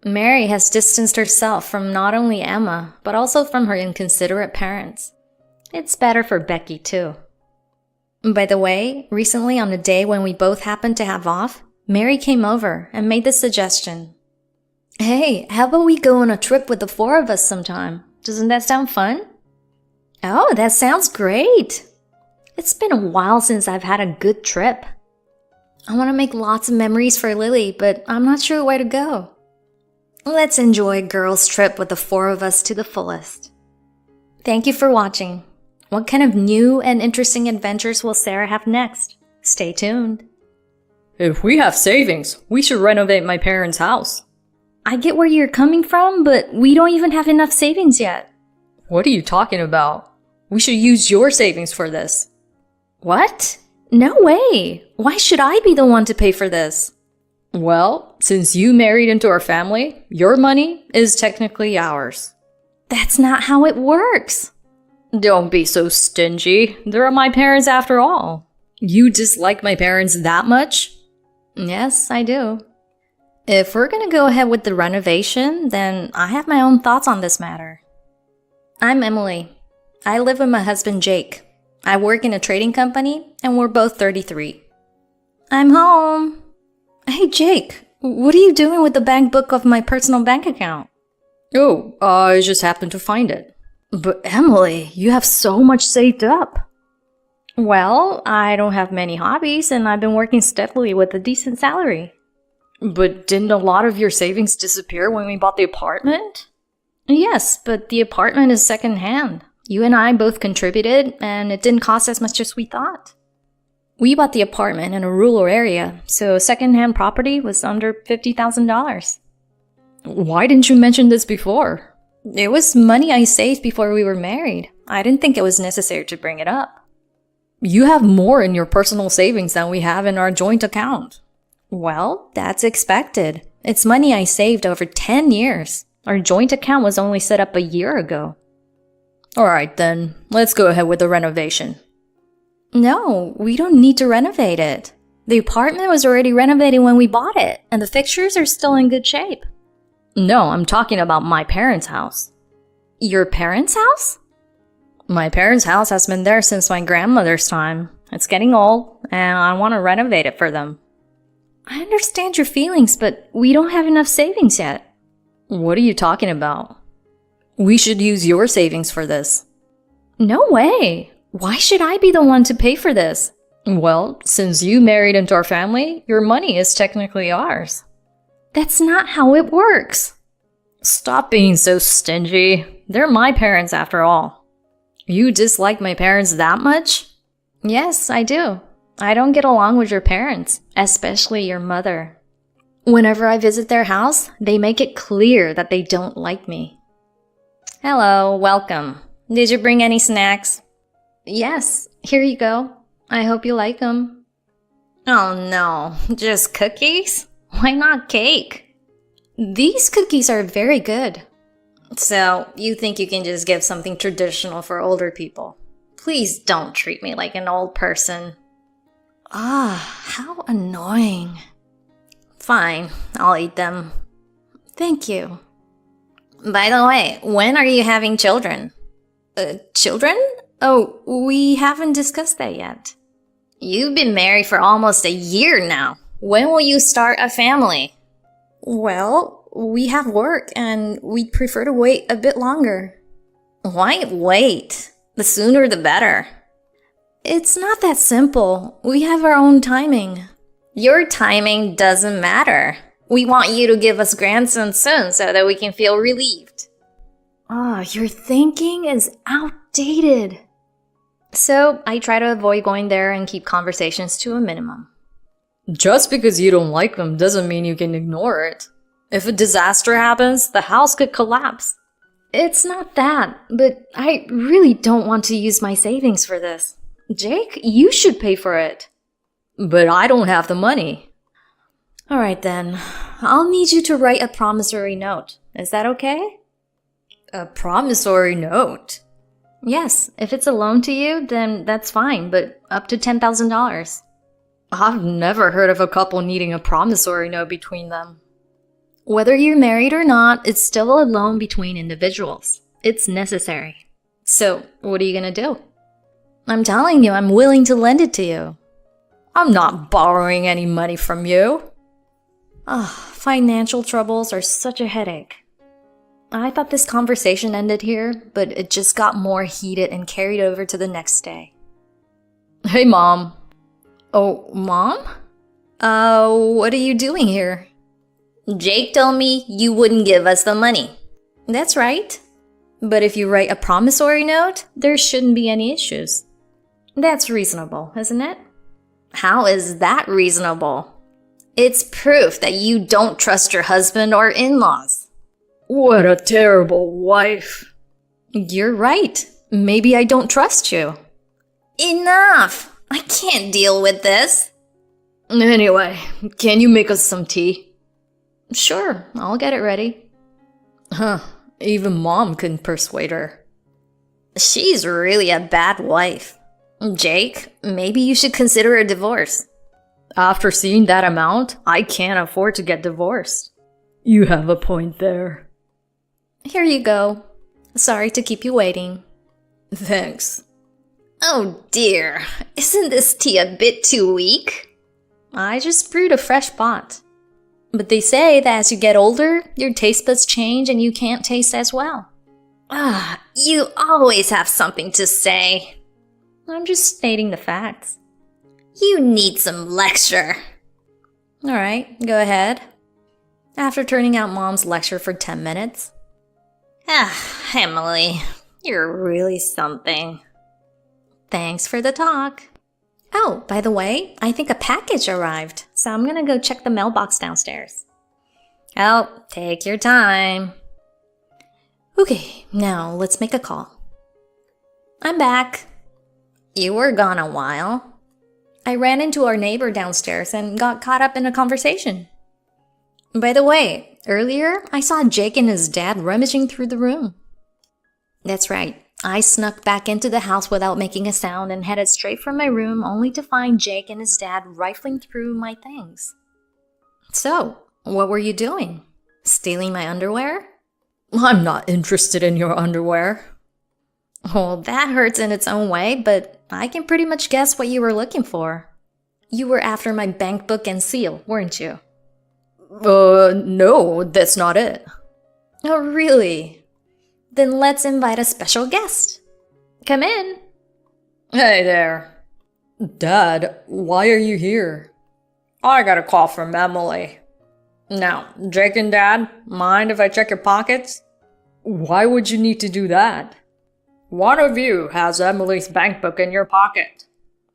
Mary has distanced herself from not only Emma, but also from her inconsiderate parents. It's better for Becky, too. By the way, recently on the day when we both happened to have off, Mary came over and made the suggestion. Hey, how about we go on a trip with the four of us sometime? Doesn't that sound fun? Oh, that sounds great! It's been a while since I've had a good trip. I want to make lots of memories for Lily, but I'm not sure where to go. Let's enjoy a girls' trip with the four of us to the fullest. Thank you for watching. What kind of new and interesting adventures will Sarah have next? Stay tuned. If we have savings, we should renovate my parents' house. I get where you're coming from, but we don't even have enough savings yet. What are you talking about? We should use your savings for this. What? No way! Why should I be the one to pay for this? Well, since you married into our family, your money is technically ours. That's not how it works. Don't be so stingy. They're my parents after all. You dislike my parents that much? Yes, I do. If we're gonna go ahead with the renovation, then I have my own thoughts on this matter. I'm Emily. I live with my husband Jake. I work in a trading company, and we're both 33. I'm home. Hey Jake, what are you doing with the bank book of my personal bank account? Oh, I just happened to find it. But Emily, you have so much saved up. Well, I don't have many hobbies, and I've been working steadily with a decent salary. But didn't a lot of your savings disappear when we bought the apartment? Yes, but the apartment is secondhand. You and I both contributed, and it didn't cost as much as we thought. We bought the apartment in a rural area, so secondhand property was under $50,000. Why didn't you mention this before? It was money I saved before we were married. I didn't think it was necessary to bring it up. You have more in your personal savings than we have in our joint account. Well, that's expected. It's money I saved over 10 years. Our joint account was only set up a year ago. Alright then, let's go ahead with the renovation. No, we don't need to renovate it. The apartment was already renovated when we bought it, and the fixtures are still in good shape. No, I'm talking about my parents' house. Your parents' house? My parents' house has been there since my grandmother's time. It's getting old, and I want to renovate it for them. I understand your feelings, but we don't have enough savings yet. What are you talking about? We should use your savings for this. No way! Why should I be the one to pay for this? Well, since you married into our family, your money is technically ours. That's not how it works. Stop being so stingy. They're my parents after all. You dislike my parents that much? Yes, I do. I don't get along with your parents, especially your mother. Whenever I visit their house, they make it clear that they don't like me. Hello, welcome. Did you bring any snacks? Yes, here you go. I hope you like them. Oh no, just cookies? Why not cake? These cookies are very good. So, you think you can just give something traditional for older people? Please don't treat me like an old person. Ah, how annoying. Fine, I'll eat them. Thank you. By the way, when are you having children? Children? Oh, we haven't discussed that yet. You've been married for almost a year now. When will you start a family? Well, we have work and we'd prefer to wait a bit longer. Why wait? The sooner the better. It's not that simple. We have our own timing. Your timing doesn't matter. We want you to give us grandsons soon so that we can feel relieved. Your thinking is outdated. So I try to avoid going there and keep conversations to a minimum. Just because you don't like them doesn't mean you can ignore it. If a disaster happens, the house could collapse. It's not that, but I really don't want to use my savings for this. Jake, you should pay for it. But I don't have the money. Alright then, I'll need you to write a promissory note. Is that okay? A promissory note? Yes, if it's a loan to you, then that's fine, but up to $10,000. I've never heard of a couple needing a promissory note between them. Whether you're married or not, it's still a loan between individuals. It's necessary. So, what are you gonna do? I'm telling you, I'm willing to lend it to you. I'm not borrowing any money from you. Financial troubles are such a headache. I thought this conversation ended here, but it just got more heated and carried over to the next day. Hey, Mom. Oh, Mom? What are you doing here? Jake told me you wouldn't give us the money. That's right. But if you write a promissory note, there shouldn't be any issues. That's reasonable, isn't it? How is that reasonable? It's proof that you don't trust your husband or in-laws. What a terrible wife. You're right. Maybe I don't trust you. Enough! I can't deal with this. Anyway, can you make us some tea? Sure, I'll get it ready. Even Mom couldn't persuade her. She's really a bad wife. Jake, maybe you should consider a divorce. After seeing that amount, I can't afford to get divorced. You have a point there. Here you go. Sorry to keep you waiting. Thanks. Oh dear, isn't this tea a bit too weak? I just brewed a fresh pot. But they say that as you get older, your taste buds change and you can't taste as well. You always have something to say. I'm just stating the facts. You need some lecture. Alright, go ahead. After turning out Mom's lecture for 10 minutes. Emily, you're really something. Thanks for the talk. Oh, by the way, I think a package arrived, so I'm gonna go check the mailbox downstairs. Oh, take your time. Okay, now let's make a call. I'm back. You were gone a while. I ran into our neighbor downstairs and got caught up in a conversation. By the way, earlier I saw Jake and his dad rummaging through the room. That's right. I snuck back into the house without making a sound and headed straight for my room only to find Jake and his dad rifling through my things. So, what were you doing? Stealing my underwear? I'm not interested in your underwear. Well, that hurts in its own way, but I can pretty much guess what you were looking for. You were after my bank book and seal, weren't you? No, that's not it. Oh, really? Then let's invite a special guest. Come in. Hey there. Dad, why are you here? I got a call from Emily. Now, Jake and Dad, mind if I check your pockets? Why would you need to do that? One of you has Emily's bank book in your pocket.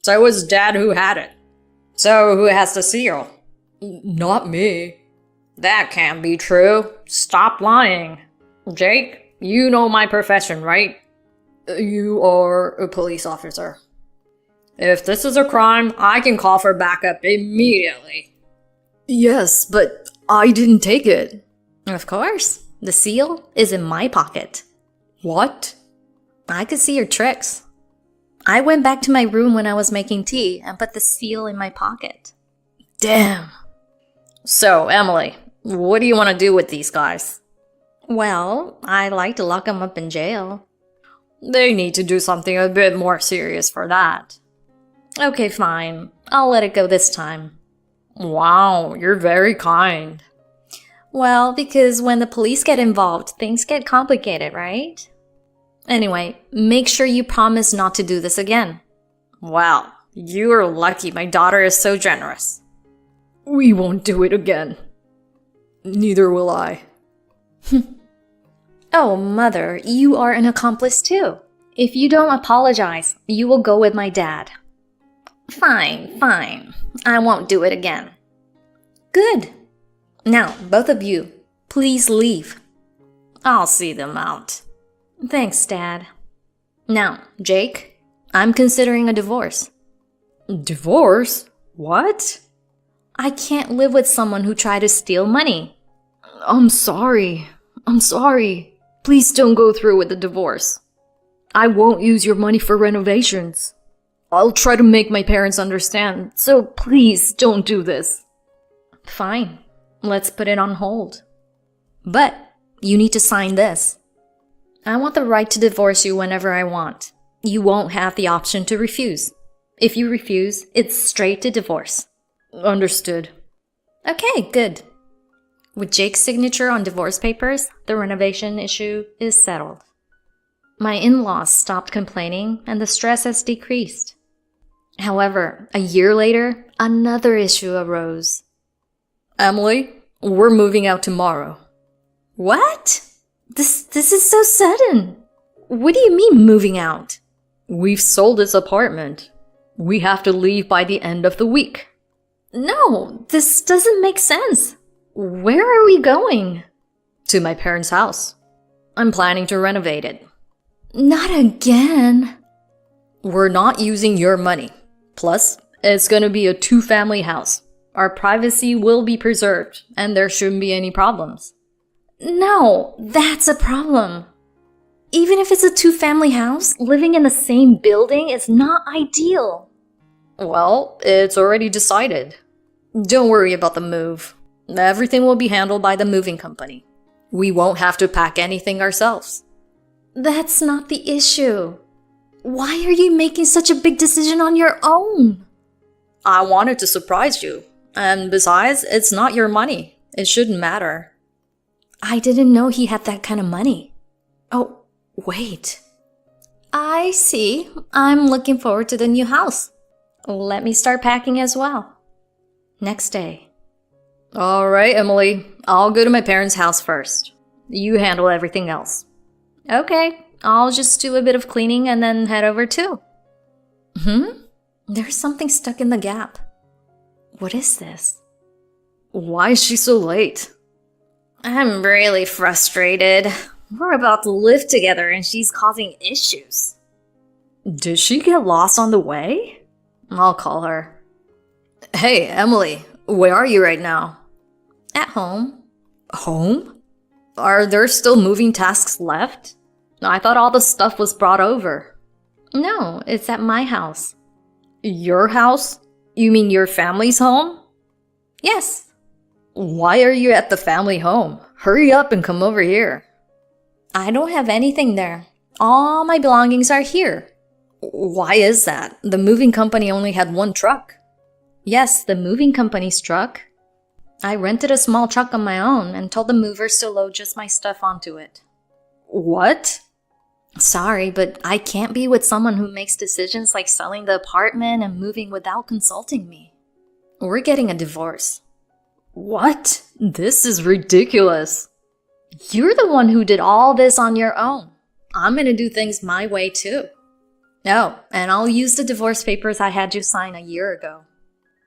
So it was Dad who had it. So who has the seal? Not me. That can't be true. Stop lying. Jake, you know my profession, right? You are a police officer. If this is a crime, I can call for backup immediately. Yes, but I didn't take it. Of course. The seal is in my pocket. What? I could see your tricks. I went back to my room when I was making tea and put the seal in my pocket. Damn. So, Emily, what do you want to do with these guys? Well, I'd like to lock them up in jail. They need to do something a bit more serious for that. Okay, fine. I'll let it go this time. Wow, you're very kind. Well, because when the police get involved, things get complicated, right? Anyway, make sure you promise not to do this again. Wow, you are lucky my daughter is so generous. We won't do it again. Neither will I. Oh, Mother, you are an accomplice too. If you don't apologize, you will go with my dad. Fine, fine. I won't do it again. Good. Now, both of you, please leave. I'll see them out. Thanks, Dad. Now, Jake, I'm considering a divorce. Divorce? What? I can't live with someone who tried to steal money. I'm sorry. Please don't go through with the divorce. I won't use your money for renovations. I'll try to make my parents understand, so please don't do this. Fine. Let's put it on hold. But you need to sign this. I want the right to divorce you whenever I want. You won't have the option to refuse. If you refuse, it's straight to divorce. Understood. Okay, good. With Jake's signature on divorce papers, the renovation issue is settled. My in-laws stopped complaining and the stress has decreased. However, a year later, another issue arose. Emily, we're moving out tomorrow. What? This is so sudden. What do you mean moving out? We've sold this apartment. We have to leave by the end of the week. No, this doesn't make sense. Where are we going? To my parents' house. I'm planning to renovate it. Not again. We're not using your money. Plus, it's gonna be a 2-family house. Our privacy will be preserved, and there shouldn't be any problems. No, that's a problem. Even if it's a 2-family house, living in the same building is not ideal. Well, it's already decided. Don't worry about the move. Everything will be handled by the moving company. We won't have to pack anything ourselves. That's not the issue. Why are you making such a big decision on your own? I wanted to surprise you. And besides, it's not your money. It shouldn't matter. I didn't know he had that kind of money. Oh, wait. I see. I'm looking forward to the new house. Let me start packing as well. Next day. All right, Emily. I'll go to my parents' house first. You handle everything else. Okay. I'll just do a bit of cleaning and then head over too. There's something stuck in the gap. What is this? Why is she so late? I'm really frustrated. We're about to live together and she's causing issues. Did she get lost on the way? I'll call her. Hey, Emily, where are you right now? At home. Home? Are there still moving tasks left? I thought all the stuff was brought over. No, it's at my house. Your house? You mean your family's home? Yes. Why are you at the family home? Hurry up and come over here. I don't have anything there. All my belongings are here. Why is that? The moving company only had 1 truck. Yes, the moving company's truck. I rented a small truck on my own and told the movers to load just my stuff onto it. What? Sorry, but I can't be with someone who makes decisions like selling the apartment and moving without consulting me. We're getting a divorce. What? This is ridiculous. You're the one who did all this on your own. I'm gonna do things my way too. Oh, and I'll use the divorce papers I had you sign a year ago.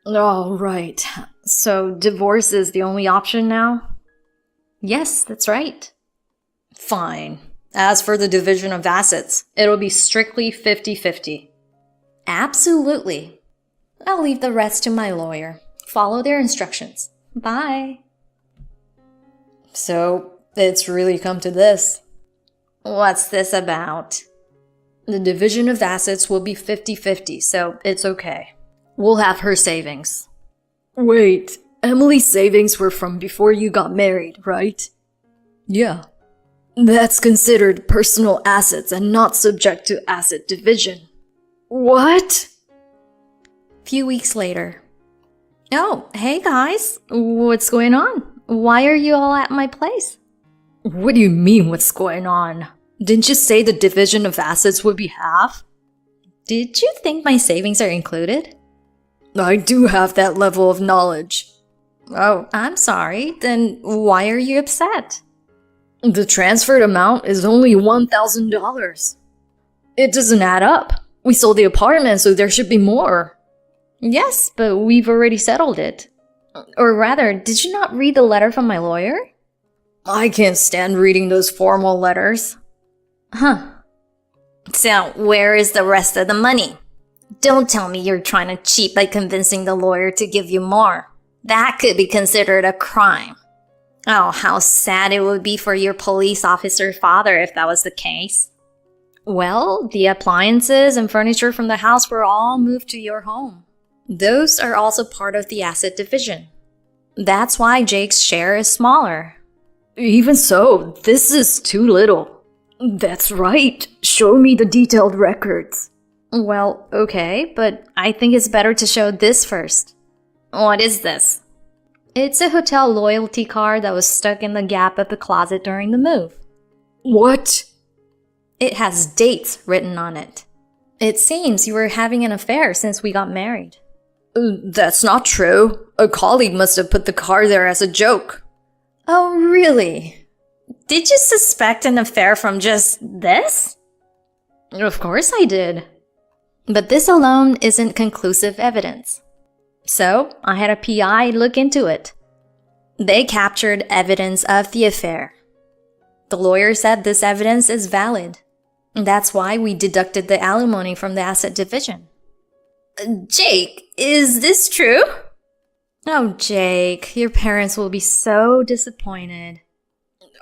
Oh, right. So divorce is the only option now? Yes, that's right. Fine. As for the division of assets, it'll be strictly 50-50. Absolutely. I'll leave the rest to my lawyer. Follow their instructions. Bye. So, it's really come to this. What's this about? The division of assets will be 50-50, so it's okay. We'll have her savings. Wait, Emily's savings were from before you got married, right? Yeah. That's considered personal assets and not subject to asset division. What? Few weeks later. Oh, hey guys. What's going on? Why are you all at my place? What do you mean, what's going on? Didn't you say the division of assets would be half? Did you think my savings are included? I do have that level of knowledge. Oh, I'm sorry. Then why are you upset? The transferred amount is only $1,000. It doesn't add up. We sold the apartment, so there should be more. Yes, but we've already settled it. Or rather, did you not read the letter from my lawyer? I can't stand reading those formal letters. Huh. So, where is the rest of the money? Don't tell me you're trying to cheat by convincing the lawyer to give you more. That could be considered a crime. Oh, how sad it would be for your police officer father if that was the case. Well, the appliances and furniture from the house were all moved to your home. Those are also part of the asset division. That's why Jake's share is smaller. Even so, this is too little. That's right. Show me the detailed records. Well, okay, but I think it's better to show this first. What is this? It's a hotel loyalty card that was stuck in the gap of the closet during the move. What? It has dates written on it. It seems you were having an affair since we got married. That's not true. A colleague must have put the card there as a joke. Oh, really? Did you suspect an affair from just this? Of course I did. But this alone isn't conclusive evidence. So, I had a PI look into it. They captured evidence of the affair. The lawyer said this evidence is valid. That's why we deducted the alimony from the asset division. Jake, is this true? Oh, Jake, your parents will be so disappointed.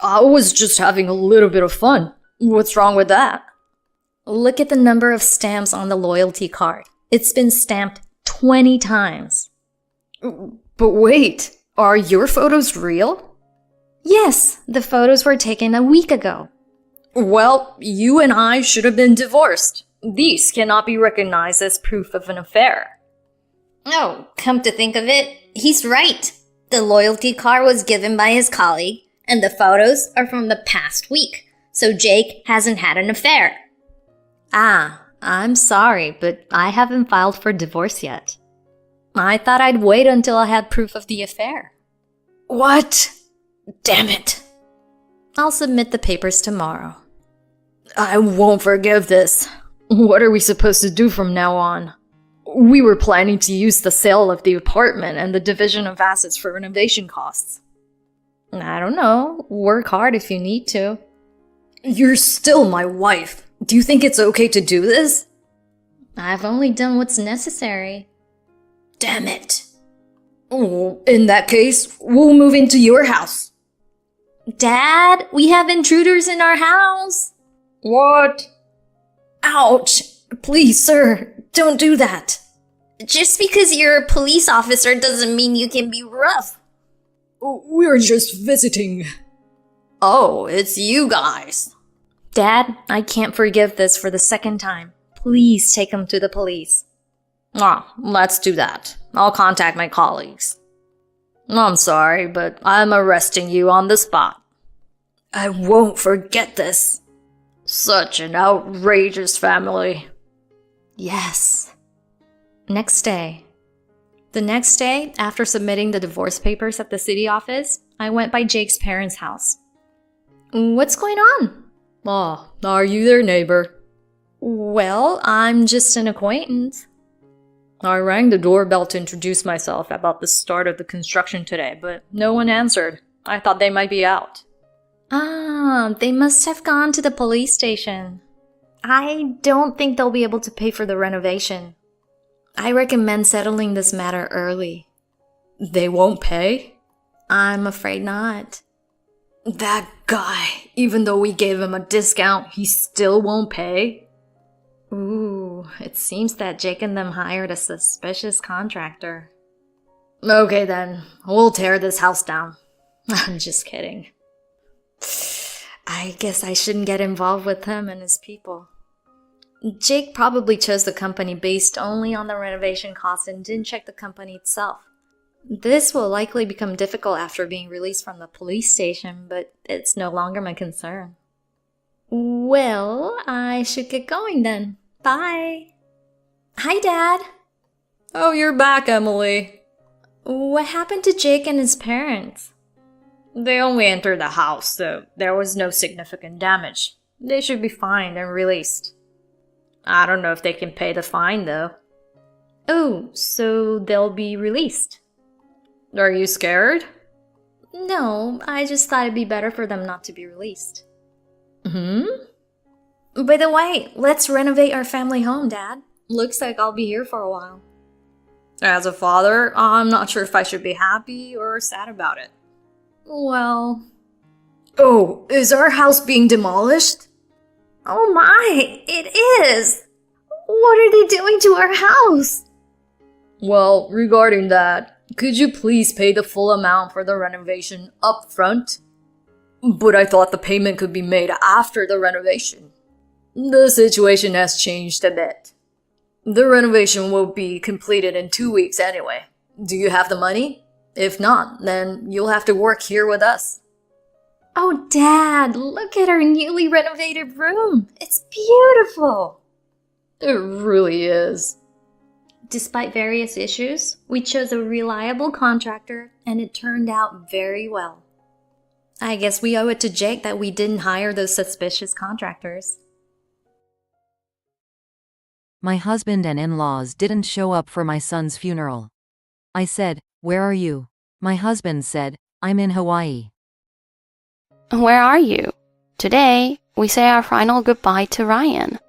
I was just having a little bit of fun. What's wrong with that? Look at the number of stamps on the loyalty card. It's been stamped 20 times. But wait, are your photos real? Yes, the photos were taken a week ago. Well, you and I should have been divorced. These cannot be recognized as proof of an affair. Oh, come to think of it, he's right. The loyalty card was given by his colleague, and the photos are from the past week, so Jake hasn't had an affair. Ah, I'm sorry, but I haven't filed for divorce yet. I thought I'd wait until I had proof of the affair. What? Damn it. I'll submit the papers tomorrow. I won't forgive this. What are we supposed to do from now on? We were planning to use the sale of the apartment and the division of assets for renovation costs. I don't know. Work hard if you need to. You're still my wife. Do you think it's okay to do this? I've only done what's necessary. Damn it. Oh, in that case, we'll move into your house. Dad, we have intruders in our house. What? Ouch. Please, sir, don't do that. Just because you're a police officer doesn't mean you can be rough. We're just visiting. Oh, it's you guys. Dad, I can't forgive this for the second time. Please take him to the police. Ah, let's do that. I'll contact my colleagues. I'm sorry, but I'm arresting you on the spot. I won't forget this. Such an outrageous family. Yes. Next day. The next day, after submitting the divorce papers at the city office, I went by Jake's parents' house. What's going on? Oh, are you their neighbor? Well, I'm just an acquaintance. I rang the doorbell to introduce myself about the start of the construction today, but no one answered. I thought they might be out. Ah, they must have gone to the police station. I don't think they'll be able to pay for the renovation. I recommend settling this matter early. They won't pay? I'm afraid not. That guy, even though we gave him a discount, he still won't pay? Ooh, it seems that Jake and them hired a suspicious contractor. Okay then, we'll tear this house down. I'm just kidding. I guess I shouldn't get involved with him and his people. Jake probably chose the company based only on the renovation costs and didn't check the company itself. This will likely become difficult after being released from the police station, but it's no longer my concern. Well, I should get going then. Bye. Hi, Dad. Oh, you're back, Emily. What happened to Jake and his parents? They only entered the house, so there was no significant damage. They should be fined and released. I don't know if they can pay the fine, though. Oh, so they'll be released? Are you scared? No, I just thought it'd be better for them not to be released. Hmm? By the way, let's renovate our family home, Dad. Looks like I'll be here for a while. As a father, I'm not sure if I should be happy or sad about it. Well... Oh, is our house being demolished? Oh my, it is! What are they doing to our house? Well, regarding that, could you please pay the full amount for the renovation up front? But I thought the payment could be made after the renovation. The situation has changed a bit. The renovation will be completed in 2 weeks anyway. Do you have the money? If not, then you'll have to work here with us. Oh, Dad, look at our newly renovated room. It's beautiful. It really is. Despite various issues, we chose a reliable contractor and it turned out very well. I guess we owe it to Jake that we didn't hire those suspicious contractors. My husband and in-laws didn't show up for my son's funeral. I said, "Where are you?" My husband said, "I'm in Hawaii." Where are you? Today, we say our final goodbye to Ryan.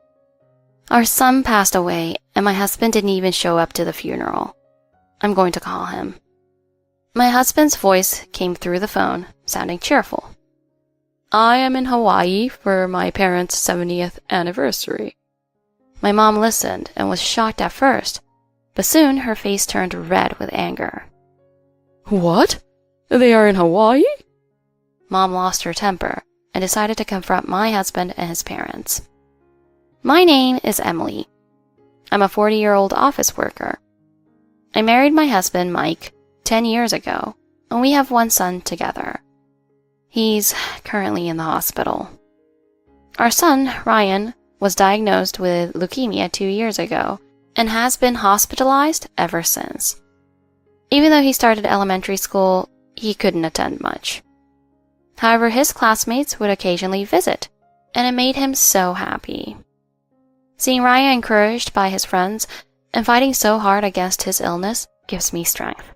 Our son passed away, and my husband didn't even show up to the funeral. I'm going to call him. My husband's voice came through the phone, sounding cheerful. I am in Hawaii for my parents' 70th anniversary. My mom listened and was shocked at first, but soon her face turned red with anger. What? They are in Hawaii? Mom lost her temper and decided to confront my husband and his parents. My name is Emily. I'm a 40-year-old office worker. I married my husband, Mike, 10 years ago, and we have one son together. He's currently in the hospital. Our son, Ryan, was diagnosed with leukemia 2 years ago and has been hospitalized ever since. Even though he started elementary school, he couldn't attend much. However, his classmates would occasionally visit, and it made him so happy. Seeing Ryan encouraged by his friends and fighting so hard against his illness gives me strength.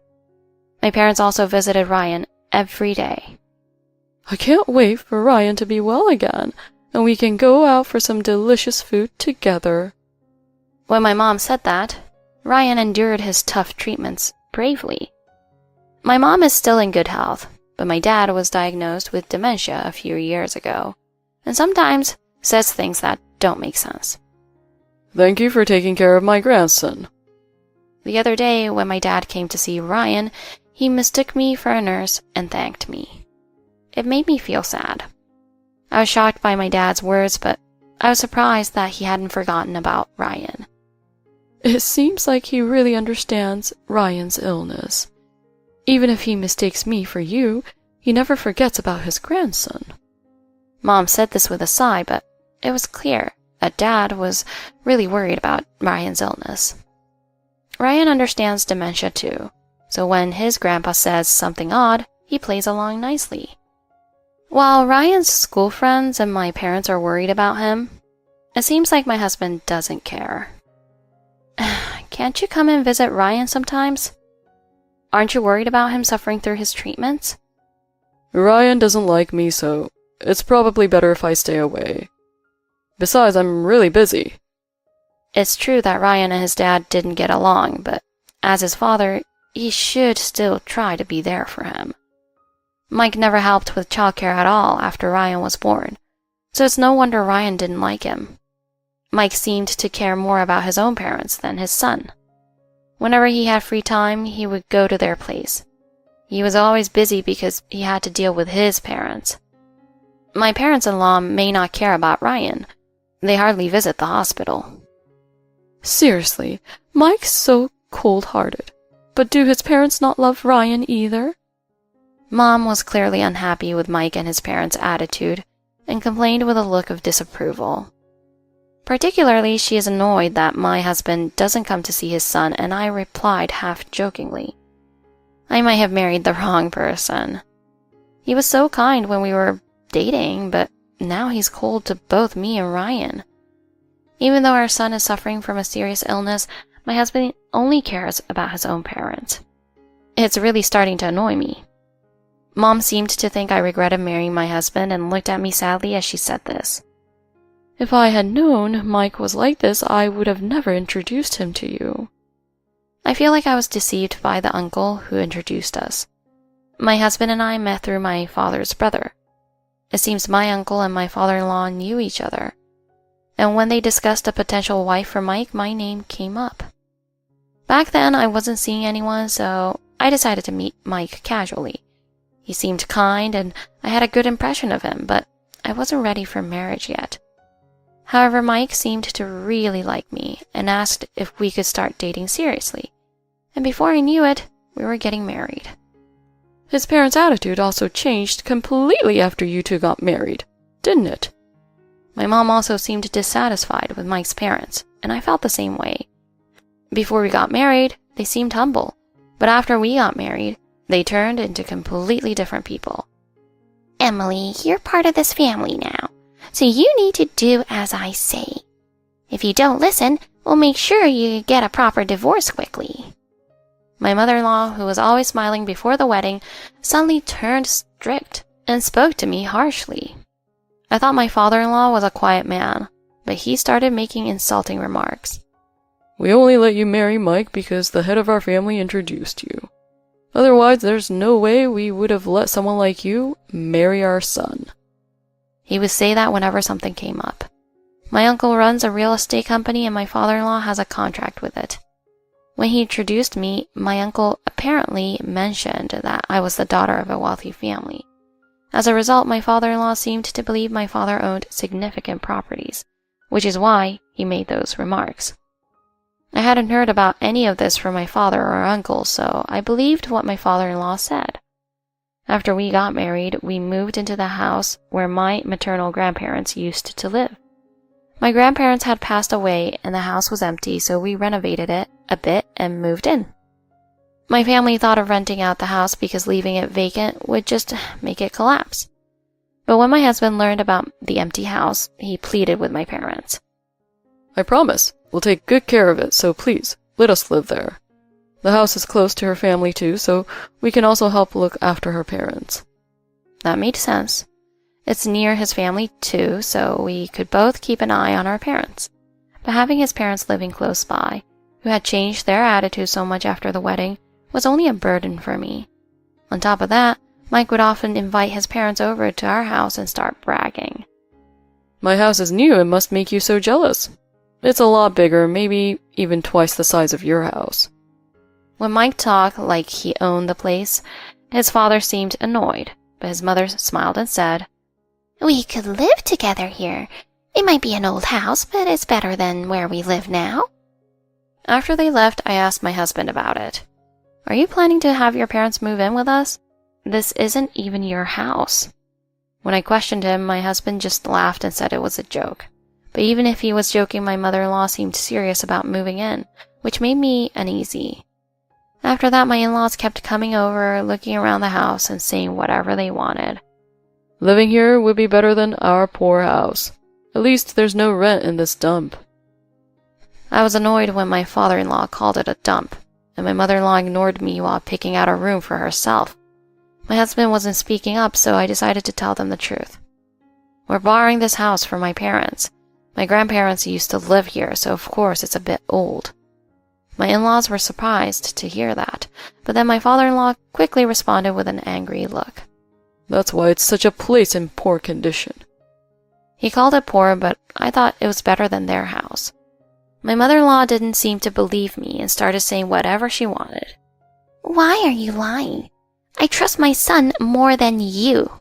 My parents also visited Ryan every day. I can't wait for Ryan to be well again, and we can go out for some delicious food together. When my mom said that, Ryan endured his tough treatments bravely. My mom is still in good health, but my dad was diagnosed with dementia a few years ago, and sometimes says things that don't make sense. Thank you for taking care of my grandson. The other day, when my dad came to see Ryan, he mistook me for a nurse and thanked me. It made me feel sad. I was shocked by my dad's words, but I was surprised that he hadn't forgotten about Ryan. It seems like he really understands Ryan's illness. Even if he mistakes me for you, he never forgets about his grandson. Mom said this with a sigh, but it was clear that Dad was really worried about Ryan's illness. Ryan understands dementia too, so when his grandpa says something odd, he plays along nicely. While Ryan's school friends and my parents are worried about him, it seems like my husband doesn't care. Can't you come and visit Ryan sometimes? Aren't you worried about him suffering through his treatments? Ryan doesn't like me, so it's probably better if I stay away. Besides, I'm really busy. It's true that Ryan and his dad didn't get along, but as his father, he should still try to be there for him. Mike never helped with childcare at all after Ryan was born, so it's no wonder Ryan didn't like him. Mike seemed to care more about his own parents than his son. Whenever he had free time, he would go to their place. He was always busy because he had to deal with his parents. My parents-in-law may not care about Ryan. They hardly visit the hospital. Seriously, Mike's so cold-hearted. But do his parents not love Ryan either? Mom was clearly unhappy with Mike and his parents' attitude and complained with a look of disapproval. Particularly, she is annoyed that my husband doesn't come to see his son, and I replied half-jokingly, I might have married the wrong person. He was so kind when we were dating, but now he's cold to both me and Ryan. Even though our son is suffering from a serious illness, my husband only cares about his own parents. It's really starting to annoy me. Mom seemed to think I regretted marrying my husband and looked at me sadly as she said this. If I had known Mike was like this, I would have never introduced him to you. I feel like I was deceived by the uncle who introduced us. My husband and I met through my father's brother. It seems my uncle and my father-in-law knew each other. And when they discussed a potential wife for Mike, my name came up. Back then, I wasn't seeing anyone, so I decided to meet Mike casually. He seemed kind, and I had a good impression of him, but I wasn't ready for marriage yet. However, Mike seemed to really like me and asked if we could start dating seriously. And before I knew it, we were getting married. His parents' attitude also changed completely after you two got married, didn't it? My mom also seemed dissatisfied with Mike's parents, and I felt the same way. Before we got married, they seemed humble, but after we got married, they turned into completely different people. Emily, you're part of this family now, so you need to do as I say. If you don't listen, we'll make sure you get a proper divorce quickly. My mother-in-law, who was always smiling before the wedding, suddenly turned strict and spoke to me harshly. I thought my father-in-law was a quiet man, but he started making insulting remarks. We only let you marry Mike because the head of our family introduced you. Otherwise, there's no way we would have let someone like you marry our son. He would say that whenever something came up. My uncle runs a real estate company and my father-in-law has a contract with it. When he introduced me, my uncle apparently mentioned that I was the daughter of a wealthy family. As a result, my father-in-law seemed to believe my father owned significant properties, which is why he made those remarks. I hadn't heard about any of this from my father or uncle, so I believed what my father-in-law said. After we got married, we moved into the house where my maternal grandparents used to live. My grandparents had passed away and the house was empty, so we renovated it a bit and moved in. My family thought of renting out the house because leaving it vacant would just make it collapse. But when my husband learned about the empty house, he pleaded with my parents. I promise, we'll take good care of it, so please, let us live there. The house is close to her family too, so we can also help look after her parents. That made sense. It's near his family too, so we could both keep an eye on our parents. But having his parents living close by, who had changed their attitude so much after the wedding, was only a burden for me. On top of that, Mike would often invite his parents over to our house and start bragging. My house is new and must make you so jealous. It's a lot bigger, maybe even twice the size of your house. When Mike talked like he owned the place, his father seemed annoyed, but his mother smiled and said, We could live together here. It might be an old house, but it's better than where we live now. After they left, I asked my husband about it. Are you planning to have your parents move in with us? This isn't even your house. When I questioned him, my husband just laughed and said it was a joke. But even if he was joking, my mother-in-law seemed serious about moving in, which made me uneasy. After that, my in-laws kept coming over, looking around the house and saying whatever they wanted. Living here would be better than our poor house. At least there's no rent in this dump. I was annoyed when my father-in-law called it a dump, and my mother-in-law ignored me while picking out a room for herself. My husband wasn't speaking up, so I decided to tell them the truth. We're borrowing this house from my parents. My grandparents used to live here, so of course it's a bit old. My in-laws were surprised to hear that, but then my father-in-law quickly responded with an angry look. That's why it's such a place in poor condition. He called it poor, but I thought it was better than their house. My mother-in-law didn't seem to believe me and started saying whatever she wanted. Why are you lying? I trust my son more than you.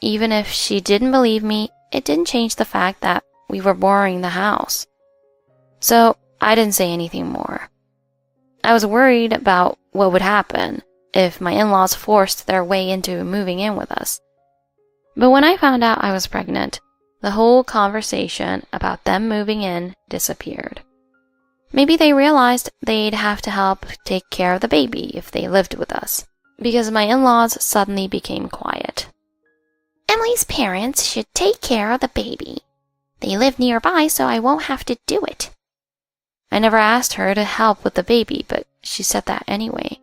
Even if she didn't believe me, it didn't change the fact that we were borrowing the house. So I didn't say anything more. I was worried about what would happen if my in-laws forced their way into moving in with us. But when I found out I was pregnant, the whole conversation about them moving in disappeared. Maybe they realized they'd have to help take care of the baby if they lived with us. because my in-laws suddenly became quiet. Emily's parents should take care of the baby. They live nearby, so I won't have to do it. I never asked her to help with the baby, but she said that anyway.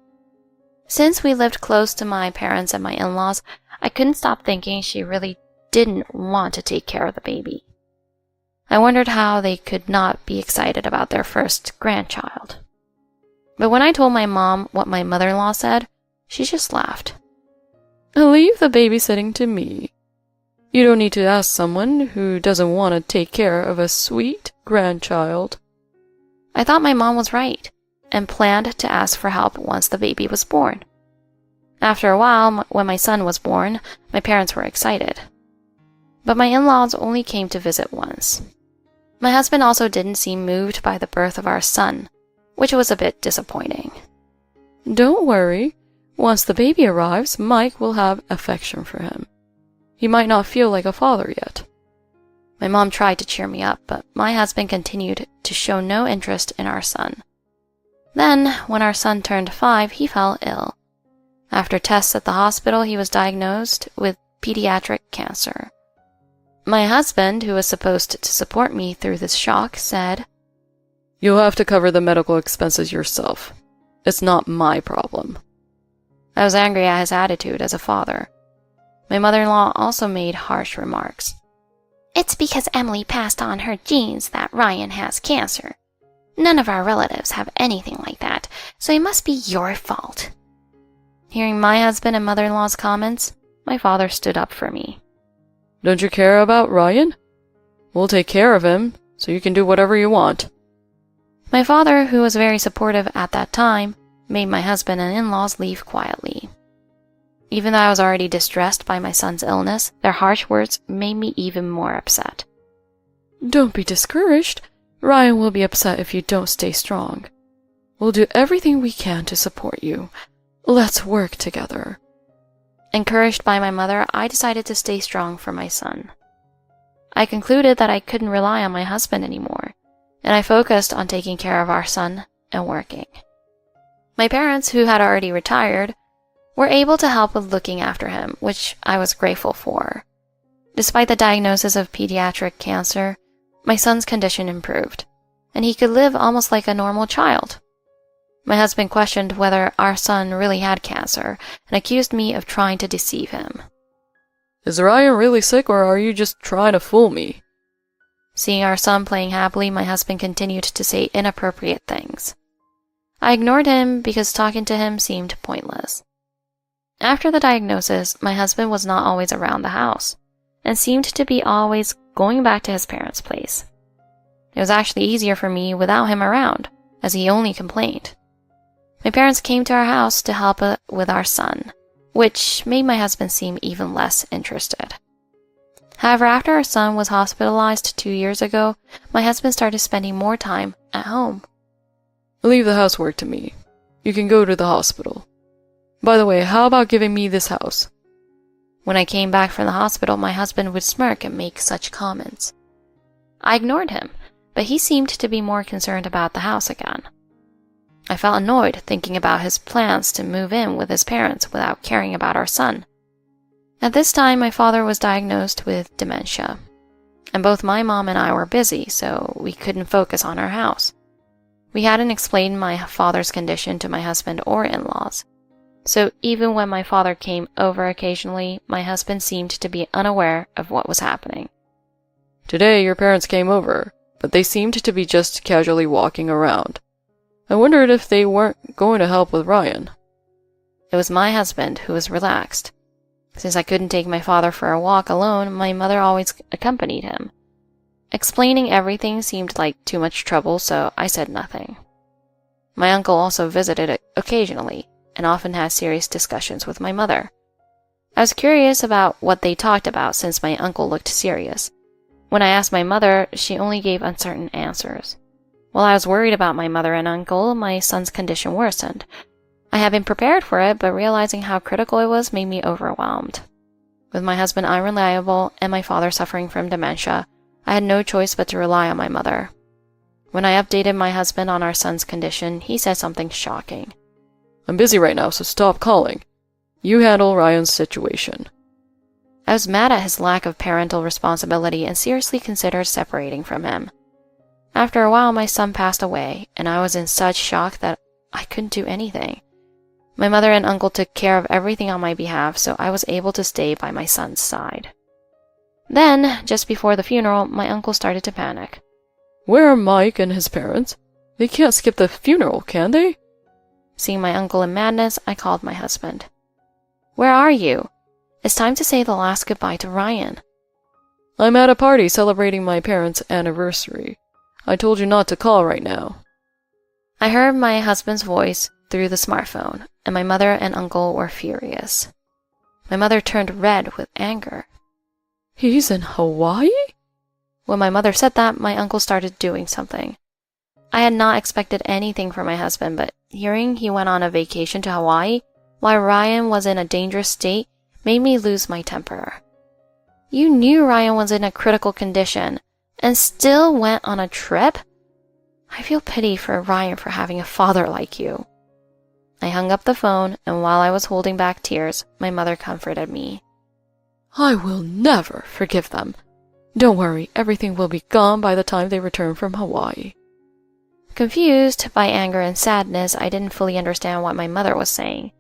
Since we lived close to my parents and my in-laws, I couldn't stop thinking she really didn't want to take care of the baby. I wondered how they could not be excited about their first grandchild. But when I told my mom what my mother-in-law said, she just laughed. Leave the babysitting to me. You don't need to ask someone who doesn't want to take care of a sweet grandchild. I thought my mom was right, and planned to ask for help once the baby was born. After a while, when my son was born, my parents were excited. But my in-laws only came to visit once. My husband also didn't seem moved by the birth of our son, which was a bit disappointing. Don't worry. Once the baby arrives, Mike will have affection for him. He might not feel like a father yet. My mom tried to cheer me up, but my husband continued to show no interest in our son. Then, when our son turned 5, he fell ill. After tests at the hospital, he was diagnosed with pediatric cancer. My husband, who was supposed to support me through this shock, said, "You'll have to cover the medical expenses yourself. It's not my problem." I was angry at his attitude as a father. My mother-in-law also made harsh remarks. It's because Emily passed on her genes that Ryan has cancer. None of our relatives have anything like that, so it must be your fault. Hearing my husband and mother-in-law's comments, my father stood up for me. Don't you care about Ryan? We'll take care of him, so you can do whatever you want. My father, who was very supportive at that time, made my husband and in-laws leave quietly. Even though I was already distressed by my son's illness, their harsh words made me even more upset. Don't be discouraged. Ryan will be upset if you don't stay strong. We'll do everything we can to support you. Let's work together. Encouraged by my mother, I decided to stay strong for my son. I concluded that I couldn't rely on my husband anymore, and I focused on taking care of our son and working. My parents, who had already retired, were able to help with looking after him, which I was grateful for. Despite the diagnosis of pediatric cancer, my son's condition improved, and he could live almost like a normal child. My husband questioned whether our son really had cancer and accused me of trying to deceive him. Is Ryan really sick, or are you just trying to fool me? Seeing our son playing happily, my husband continued to say inappropriate things. I ignored him because talking to him seemed pointless. After the diagnosis, my husband was not always around the house, and seemed to be always going back to his parents' place. It was actually easier for me without him around, as he only complained. My parents came to our house to help with our son, which made my husband seem even less interested. However, after our son was hospitalized 2 years ago, my husband started spending more time at home. Leave the housework to me. You can go to the hospital. By the way, how about giving me this house? When I came back from the hospital, my husband would smirk and make such comments. I ignored him, but he seemed to be more concerned about the house again. I felt annoyed thinking about his plans to move in with his parents without caring about our son. At this time, my father was diagnosed with dementia, and both my mom and I were busy, so we couldn't focus on our house. We hadn't explained my father's condition to my husband or in-laws. So even when my father came over occasionally, my husband seemed to be unaware of what was happening. Today your parents came over, but they seemed to be just casually walking around. I wondered if they weren't going to help with Ryan. It was my husband who was relaxed. Since I couldn't take my father for a walk alone, my mother always accompanied him. Explaining everything seemed like too much trouble, so I said nothing. My uncle also visited occasionally, and often had serious discussions with my mother. I was curious about what they talked about since my uncle looked serious. When I asked my mother, she only gave uncertain answers. While I was worried about my mother and uncle, my son's condition worsened. I had been prepared for it, but realizing how critical it was made me overwhelmed. With my husband unreliable and my father suffering from dementia, I had no choice but to rely on my mother. When I updated my husband on our son's condition, he said something shocking. I'm busy right now, so stop calling. You handle Ryan's situation. I was mad at his lack of parental responsibility and seriously considered separating from him. After a while, my son passed away, and I was in such shock that I couldn't do anything. My mother and uncle took care of everything on my behalf, so I was able to stay by my son's side. Then, just before the funeral, my uncle started to panic. Where are Mike and his parents? They can't skip the funeral, can they? Seeing my uncle in madness, I called my husband. Where are you? It's time to say the last goodbye to Ryan. I'm at a party celebrating my parents' anniversary. I told you not to call right now. I heard my husband's voice through the smartphone, and my mother and uncle were furious. My mother turned red with anger. He's in Hawaii? When my mother said that, my uncle started doing something. I had not expected anything from my husband, but hearing he went on a vacation to Hawaii while Ryan was in a dangerous state made me lose my temper. You knew Ryan was in a critical condition and still went on a trip? I feel pity for Ryan for having a father like you. I hung up the phone, and while I was holding back tears, my mother comforted me. I will never forgive them. Don't worry, everything will be gone by the time they return from Hawaii. Confused by anger and sadness, I didn't fully understand what my mother was saying.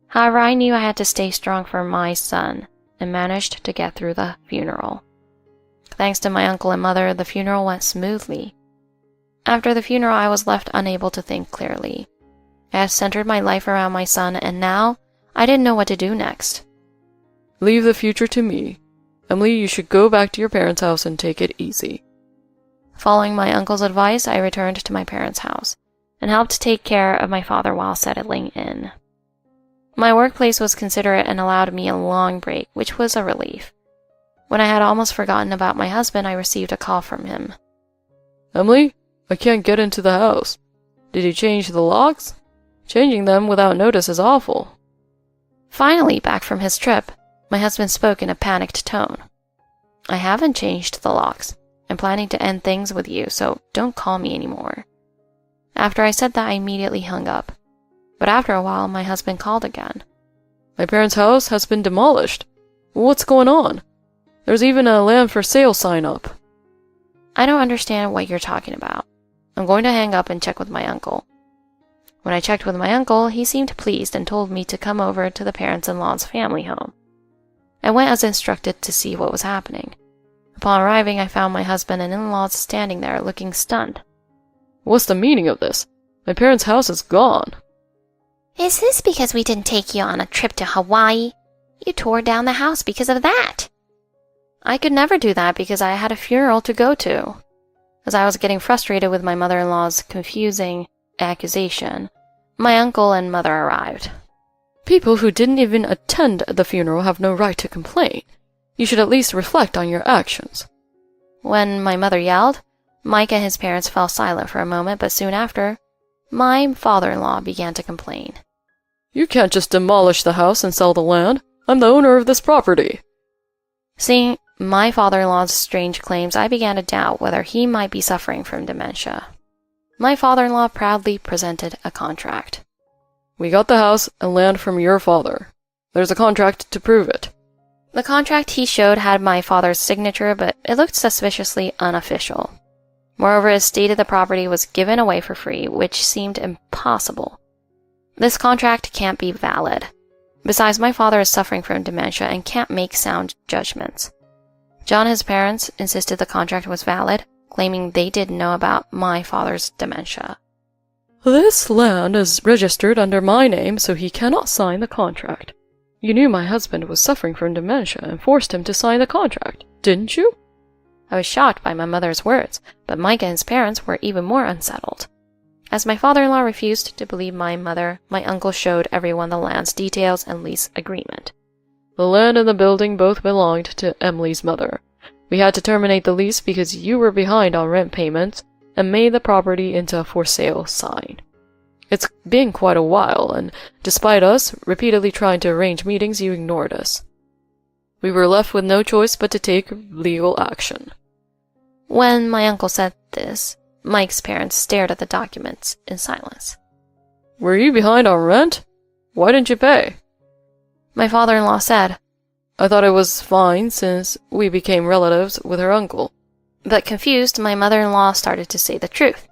However, I knew I had to stay strong for my son, and managed to get through the funeral. Thanks to my uncle and mother, the funeral went smoothly. After the funeral, I was left unable to think clearly. I had centered my life around my son, and now I didn't know what to do next. Leave the future to me. Emily, you should go back to your parents' house and take it easy. Following my uncle's advice, I returned to my parents' house and helped take care of my father while settling in. My workplace was considerate and allowed me a long break, which was a relief. When I had almost forgotten about my husband, I received a call from him. Emily, I can't get into the house. Did you change the locks? Changing them without notice is awful. Finally, back from his trip, my husband spoke in a panicked tone. I haven't changed the locks. I'm planning to end things with you, so don't call me anymore. After I said that, I immediately hung up. But after a while, my husband called again. My parents' house has been demolished. What's going on? There's even a land for sale sign up. I don't understand what you're talking about. I'm going to hang up and check with my uncle. When I checked with my uncle, he seemed pleased and told me to come over to the parents-in-law's family home. I went as instructed to see what was happening. Upon arriving, I found my husband and in-laws standing there looking stunned. What's the meaning of this? My parents' house is gone. Is this because we didn't take you on a trip to Hawaii? You tore down the house because of that. I could never do that because I had a funeral to go to. As I was getting frustrated with my mother-in-law's confusing accusation, my uncle and mother arrived. People who didn't even attend the funeral have no right to complain. You should at least reflect on your actions. When my mother yelled, Mike and his parents fell silent for a moment, but soon after, my father-in-law began to complain. You can't just demolish the house and sell the land. I'm the owner of this property. Seeing my father-in-law's strange claims, I began to doubt whether he might be suffering from dementia. My father-in-law proudly presented a contract. We got the house and land from your father. There's a contract to prove it. The contract he showed had my father's signature, but it looked suspiciously unofficial. Moreover, it stated the property was given away for free, which seemed impossible. This contract can't be valid. Besides, my father is suffering from dementia and can't make sound judgments. John and his parents insisted the contract was valid, claiming they didn't know about my father's dementia. This land is registered under my name, so he cannot sign the contract. You knew my husband was suffering from dementia and forced him to sign the contract, didn't you? I was shocked by my mother's words, but Mike and his parents were even more unsettled. As my father-in-law refused to believe my mother, my uncle showed everyone the land's details and lease agreement. The land and the building both belonged to Emily's mother. We had to terminate the lease because you were behind on rent payments and made the property into a for sale sign. It's been quite a while, and despite us repeatedly trying to arrange meetings, you ignored us. We were left with no choice but to take legal action. When my uncle said this, Mike's parents stared at the documents in silence. Were you behind on rent? Why didn't you pay? My father-in-law said, "I thought it was fine since we became relatives with her uncle." But confused, my mother-in-law started to say the truth.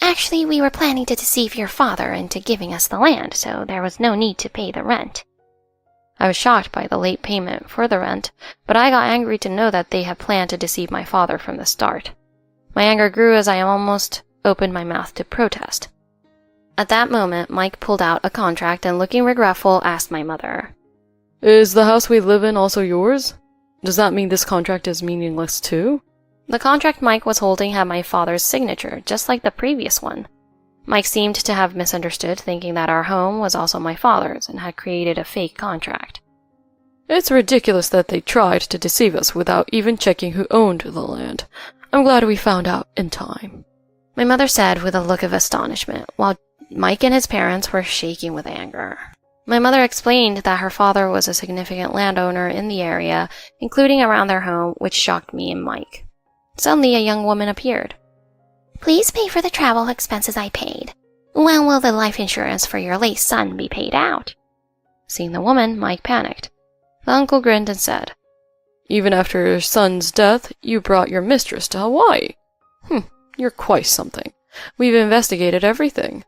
Actually, we were planning to deceive your father into giving us the land, so there was no need to pay the rent. I was shocked by the late payment for the rent, but I got angry to know that they had planned to deceive my father from the start. My anger grew as I almost opened my mouth to protest. At that moment, Mike pulled out a contract and, looking regretful, asked my mother, "Is the house we live in also yours? Does that mean this contract is meaningless too?" The contract Mike was holding had my father's signature, just like the previous one. Mike seemed to have misunderstood, thinking that our home was also my father's, and had created a fake contract. "It's ridiculous that they tried to deceive us without even checking who owned the land. I'm glad we found out in time," my mother said with a look of astonishment, while Mike and his parents were shaking with anger. My mother explained that her father was a significant landowner in the area, including around their home, which shocked me and Mike. Suddenly, a young woman appeared. Please pay for the travel expenses I paid. When will the life insurance for your late son be paid out? Seeing the woman, Mike panicked. The uncle grinned and said, "Even after your son's death, you brought your mistress to Hawaii. You're quite something. We've investigated everything."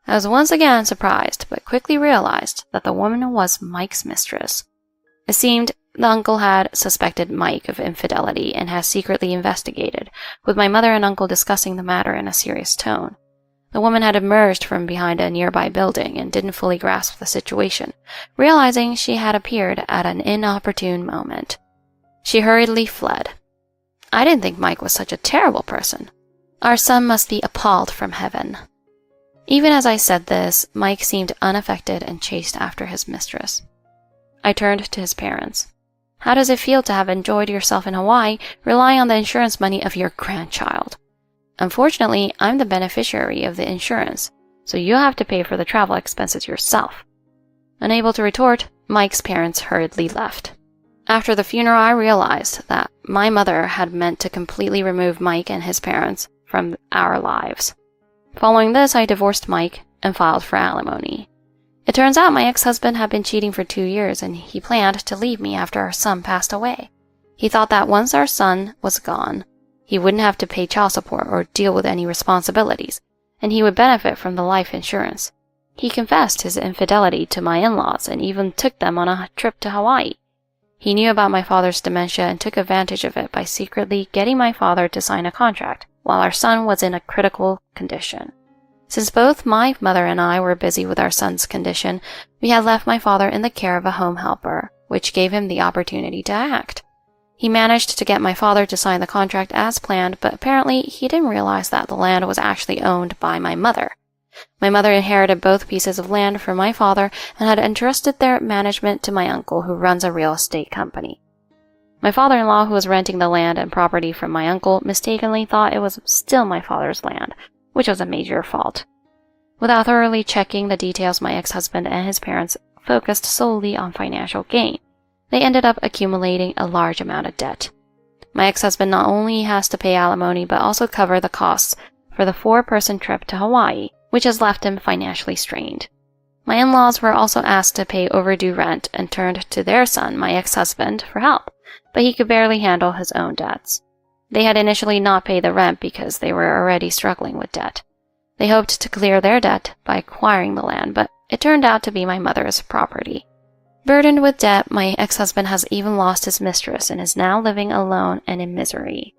I was once again surprised, but quickly realized that the woman was Mike's mistress. It seemed the uncle had suspected Mike of infidelity and had secretly investigated, with my mother and uncle discussing the matter in a serious tone. The woman had emerged from behind a nearby building and didn't fully grasp the situation, realizing she had appeared at an inopportune moment. She hurriedly fled. I didn't think Mike was such a terrible person. Our son must be appalled from heaven. Even as I said this, Mike seemed unaffected and chased after his mistress. I turned to his parents. How does it feel to have enjoyed yourself in Hawaii, relying on the insurance money of your grandchild? Unfortunately, I'm the beneficiary of the insurance, so you'll have to pay for the travel expenses yourself. Unable to retort, Mike's parents hurriedly left. After the funeral, I realized that my mother had meant to completely remove Mike and his parents from our lives. Following this, I divorced Mike and filed for alimony. It turns out my ex-husband had been cheating for 2 years, and he planned to leave me after our son passed away. He thought that once our son was gone, he wouldn't have to pay child support or deal with any responsibilities, and he would benefit from the life insurance. He confessed his infidelity to my in-laws and even took them on a trip to Hawaii. He knew about my father's dementia and took advantage of it by secretly getting my father to sign a contract while our son was in a critical condition. Since both my mother and I were busy with our son's condition, we had left my father in the care of a home helper, which gave him the opportunity to act. He managed to get my father to sign the contract as planned, but apparently he didn't realize that the land was actually owned by my mother. My mother inherited both pieces of land from my father and had entrusted their management to my uncle, who runs a real estate company. My father-in-law, who was renting the land and property from my uncle, mistakenly thought it was still my father's land, which was a major fault. Without thoroughly checking the details, my ex-husband and his parents focused solely on financial gain. They ended up accumulating a large amount of debt. My ex-husband not only has to pay alimony, but also cover the costs for the 4-person trip to Hawaii, which has left him financially strained. My in-laws were also asked to pay overdue rent and turned to their son, my ex-husband, for help, but he could barely handle his own debts. They had initially not paid the rent because they were already struggling with debt. They hoped to clear their debt by acquiring the land, but it turned out to be my mother's property. Burdened with debt, my ex-husband has even lost his mistress and is now living alone and in misery.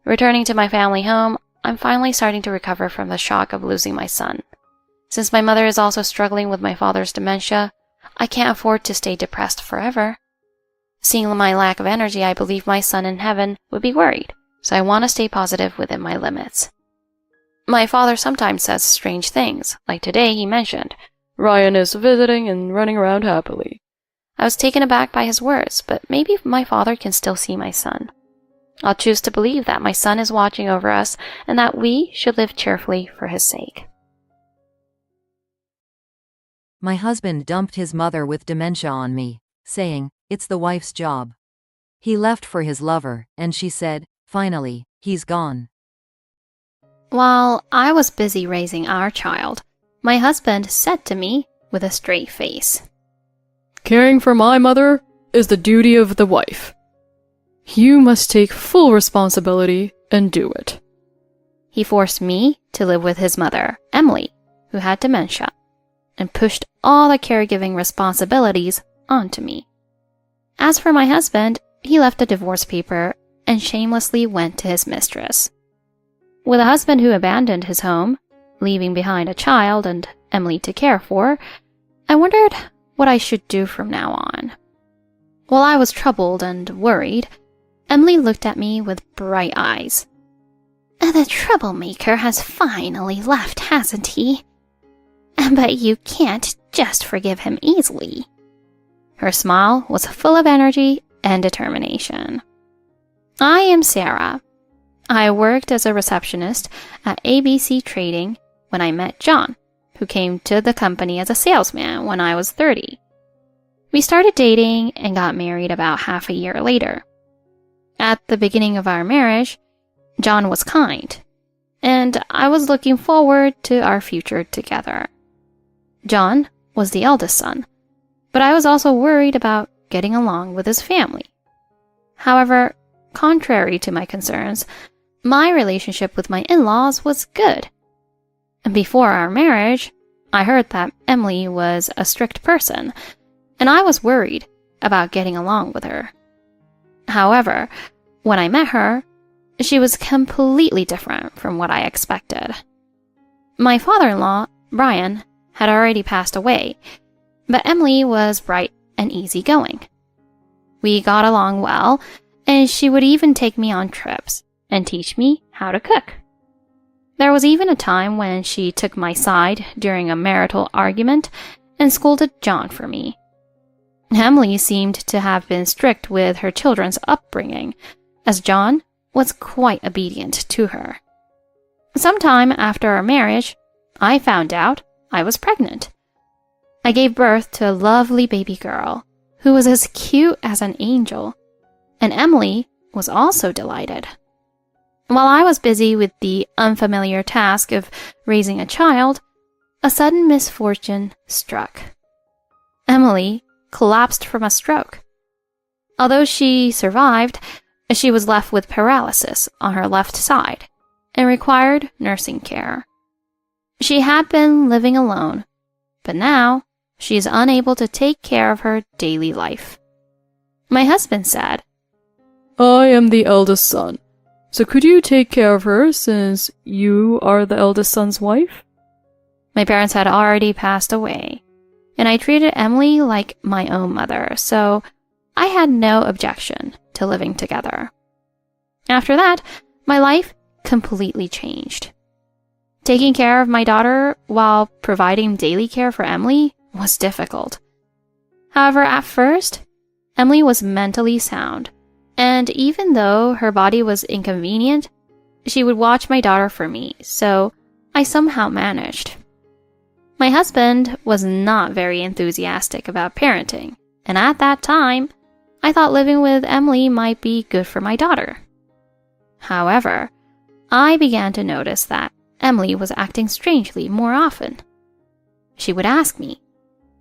Returning to my family home, I'm finally starting to recover from the shock of losing my son. Since my mother is also struggling with my father's dementia, I can't afford to stay depressed forever. Seeing my lack of energy, I believe my son in heaven would be worried, so I want to stay positive within my limits. My father sometimes says strange things, like today he mentioned, "Ryan is visiting and running around happily." I was taken aback by his words, but maybe my father can still see my son. I'll choose to believe that my son is watching over us and that we should live cheerfully for his sake. My husband dumped his mother with dementia on me, saying, "It's the wife's job." He left for his lover, and she said, "Finally, he's gone." While I was busy raising our child, my husband said to me with a straight face, Caring for my mother is the duty of the wife. You must take full responsibility and do it. He forced me to live with his mother, Emily, who had dementia, and pushed all the caregiving responsibilities onto me. As for my husband, he left a divorce paper and shamelessly went to his mistress. With a husband who abandoned his home, leaving behind a child and Emily to care for, I wondered what I should do from now on. While I was troubled and worried, Emily looked at me with bright eyes. The troublemaker has finally left, hasn't he? But you can't just forgive him easily. Her smile was full of energy and determination. I am Sarah. I worked as a receptionist at ABC Trading when I met John, who came to the company as a salesman when I was 30. We started dating and got married about half a year later. At the beginning of our marriage, John was kind, and I was looking forward to our future together. John was the eldest son, but I was also worried about getting along with his family. However, contrary to my concerns, my relationship with my in-laws was good. Before our marriage, I heard that Emily was a strict person, and I was worried about getting along with her. However, when I met her, she was completely different from what I expected. My father-in-law, Brian, had already passed away, but Emily was bright and easygoing. We got along well, and she would even take me on trips and teach me how to cook. There was even a time when she took my side during a marital argument and scolded John for me. Emily seemed to have been strict with her children's upbringing, as John was quite obedient to her. Sometime after our marriage, I found out I was pregnant. I gave birth to a lovely baby girl who was as cute as an angel, and Emily was also delighted. While I was busy with the unfamiliar task of raising a child, a sudden misfortune struck. Emily collapsed from a stroke. Although she survived, she was left with paralysis on her left side and required nursing care. She had been living alone, but now she is unable to take care of her daily life. My husband said, I am the eldest son, so could you take care of her since you are the eldest son's wife? My parents had already passed away, and I treated Emily like my own mother, so I had no objection to living together. After that, my life completely changed. Taking care of my daughter while providing daily care for Emily was difficult. However, at first, Emily was mentally sound, and even though her body was inconvenient, she would watch my daughter for me, so I somehow managed. My husband was not very enthusiastic about parenting, and at that time, I thought living with Emily might be good for my daughter. However, I began to notice that Emily was acting strangely more often. She would ask me,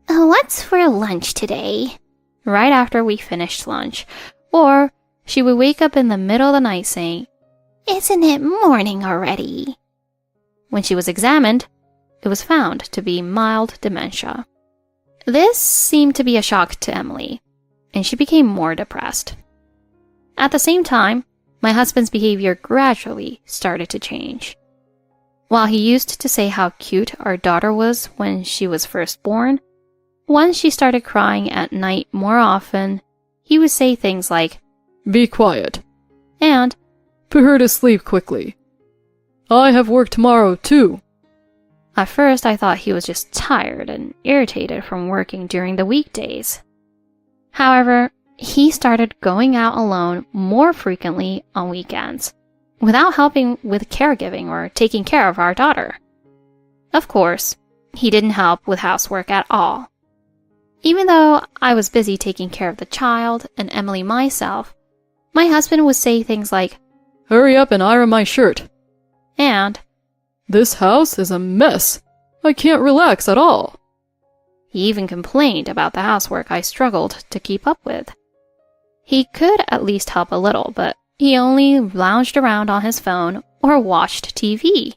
"What's for lunch today?" right after we finished lunch, or she would wake up in the middle of the night saying, "Isn't it morning already?" When she was examined, it was found to be mild dementia. This seemed to be a shock to Emily, and she became more depressed. At the same time, my husband's behavior gradually started to change. While he used to say how cute our daughter was when she was first born, once she started crying at night more often, he would say things like, Be quiet, and put her to sleep quickly. I have work tomorrow too. At first, I thought he was just tired and irritated from working during the weekdays. However, he started going out alone more frequently on weekends, without helping with caregiving or taking care of our daughter. Of course, he didn't help with housework at all. Even though I was busy taking care of the child and Emily myself, my husband would say things like, Hurry up and iron my shirt. And This house is a mess. I can't relax at all. He even complained about the housework I struggled to keep up with. He could at least help a little, but he only lounged around on his phone or watched TV.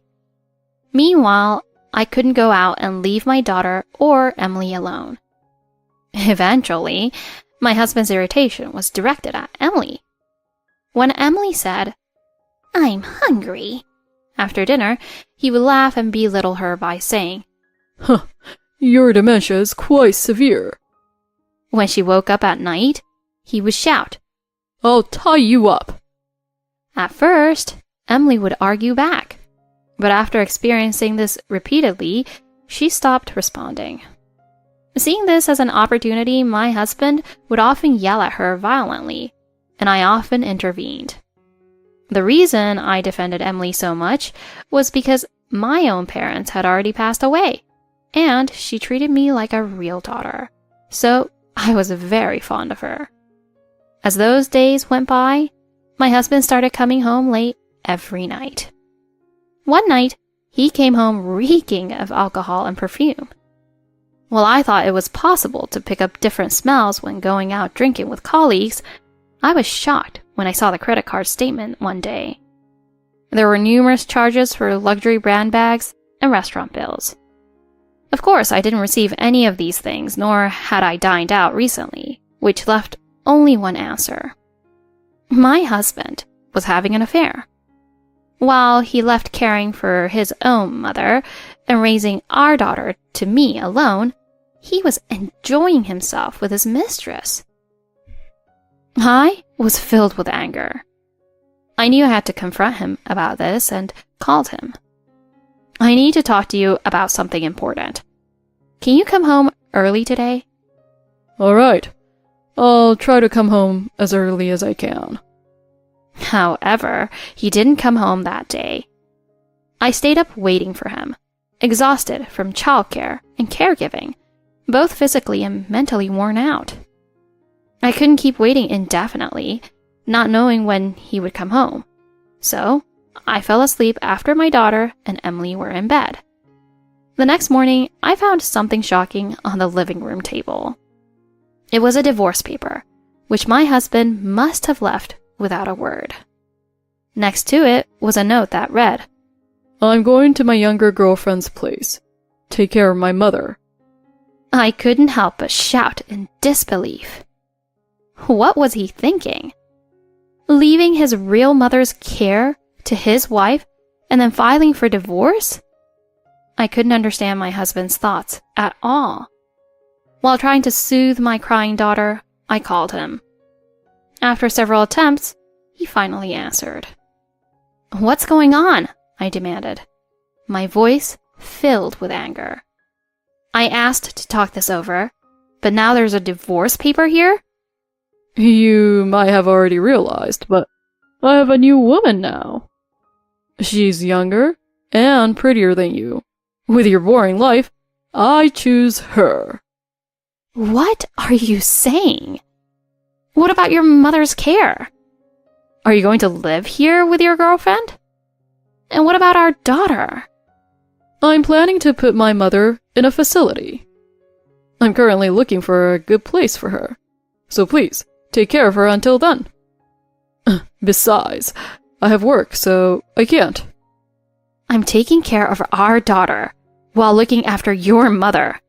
Meanwhile, I couldn't go out and leave my daughter or Emily alone. Eventually, my husband's irritation was directed at Emily. When Emily said, "I'm hungry," after dinner, he would laugh and belittle her by saying, "Huh, your dementia is quite severe." When she woke up at night, he would shout, "I'll tie you up." At first, Emily would argue back, but after experiencing this repeatedly, she stopped responding. Seeing this as an opportunity, my husband would often yell at her violently, and I often intervened. The reason I defended Emily so much was because my own parents had already passed away, and she treated me like a real daughter, so I was very fond of her. As those days went by, my husband started coming home late every night. One night, he came home reeking of alcohol and perfume. While I thought it was possible to pick up different smells when going out drinking with colleagues, I was shocked when I saw the credit card statement one day. There were numerous charges for luxury brand bags and restaurant bills. Of course, I didn't receive any of these things, nor had I dined out recently, which left only one answer. My husband was having an affair. While he left caring for his own mother and raising our daughter to me alone, he was enjoying himself with his mistress. I was filled with anger. I knew I had to confront him about this and called him. "I need to talk to you about something important. Can you come home early today?" "All right. I'll try to come home as early as I can." However, he didn't come home that day. I stayed up waiting for him, exhausted from childcare and caregiving, both physically and mentally worn out. I couldn't keep waiting indefinitely, not knowing when he would come home. So, I fell asleep after my daughter and Emily were in bed. The next morning, I found something shocking on the living room table. It was a divorce paper, which my husband must have left without a word. Next to it was a note that read, "I'm going to my younger girlfriend's place. Take care of my mother." I couldn't help but shout in disbelief. What was he thinking? Leaving his real mother's care to his wife and then filing for divorce? I couldn't understand my husband's thoughts at all. While trying to soothe my crying daughter, I called him. After several attempts, he finally answered. "What's going on?" I demanded, my voice filled with anger. "I asked to talk this over, but now there's a divorce paper here?" "You might have already realized, but I have a new woman now. She's younger and prettier than you. With your boring life, I choose her." What are you saying? What about your mother's care? Are you going to live here with your girlfriend? And what about our daughter? "I'm planning to put my mother in a facility. I'm currently looking for a good place for her, so please take care of her until then. Besides, I have work, so I can't." I'm taking care of our daughter while looking after your mother.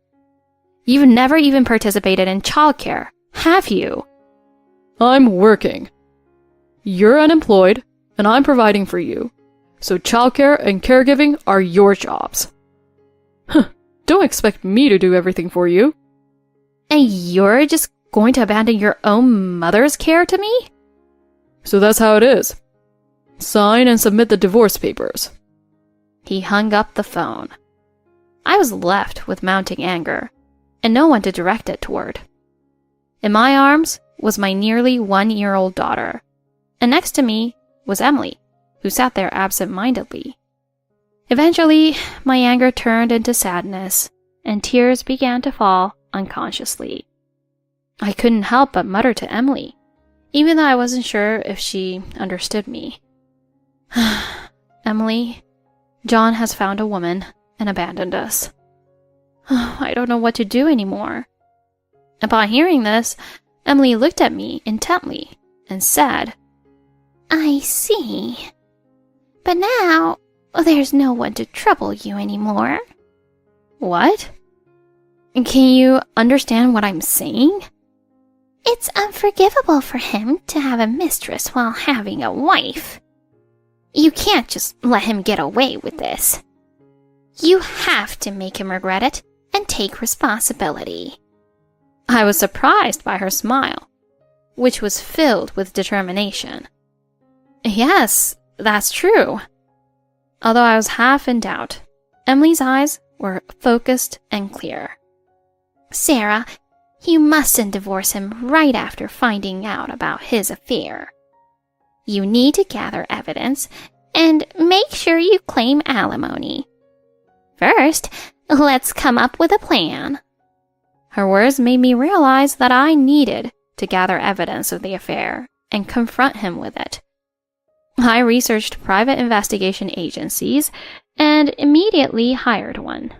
You've never even participated in childcare, have you? "I'm working. You're unemployed, and I'm providing for you, so childcare and caregiving are your jobs. Don't expect me to do everything for you." And you're just going to abandon your own mother's care to me? "So that's how it is. Sign and submit the divorce papers." He hung up the phone. I was left with mounting anger, and no one to direct it toward. In my arms was my nearly 1-year-old daughter, and next to me was Emily, who sat there absent-mindedly. Eventually, my anger turned into sadness, and tears began to fall unconsciously. I couldn't help but mutter to Emily, even though I wasn't sure if she understood me. "Emily, John has found a woman and abandoned us." I don't know what to do anymore." Upon hearing this, Emily looked at me intently and said, I see. But now, there's no one to trouble you anymore. "What? Can you understand what I'm saying?" It's unforgivable for him to have a mistress while having a wife. You can't just let him get away with this. You have to make him regret it and take responsibility. I was surprised by her smile, which was filled with determination. Yes, that's true. Although I was half in doubt, Emily's eyes were focused and clear. Sarah, you mustn't divorce him right after finding out about his affair. You need to gather evidence and make sure you claim alimony. First, let's come up with a plan. Her words made me realize that I needed to gather evidence of the affair and confront him with it. I researched private investigation agencies and immediately hired one.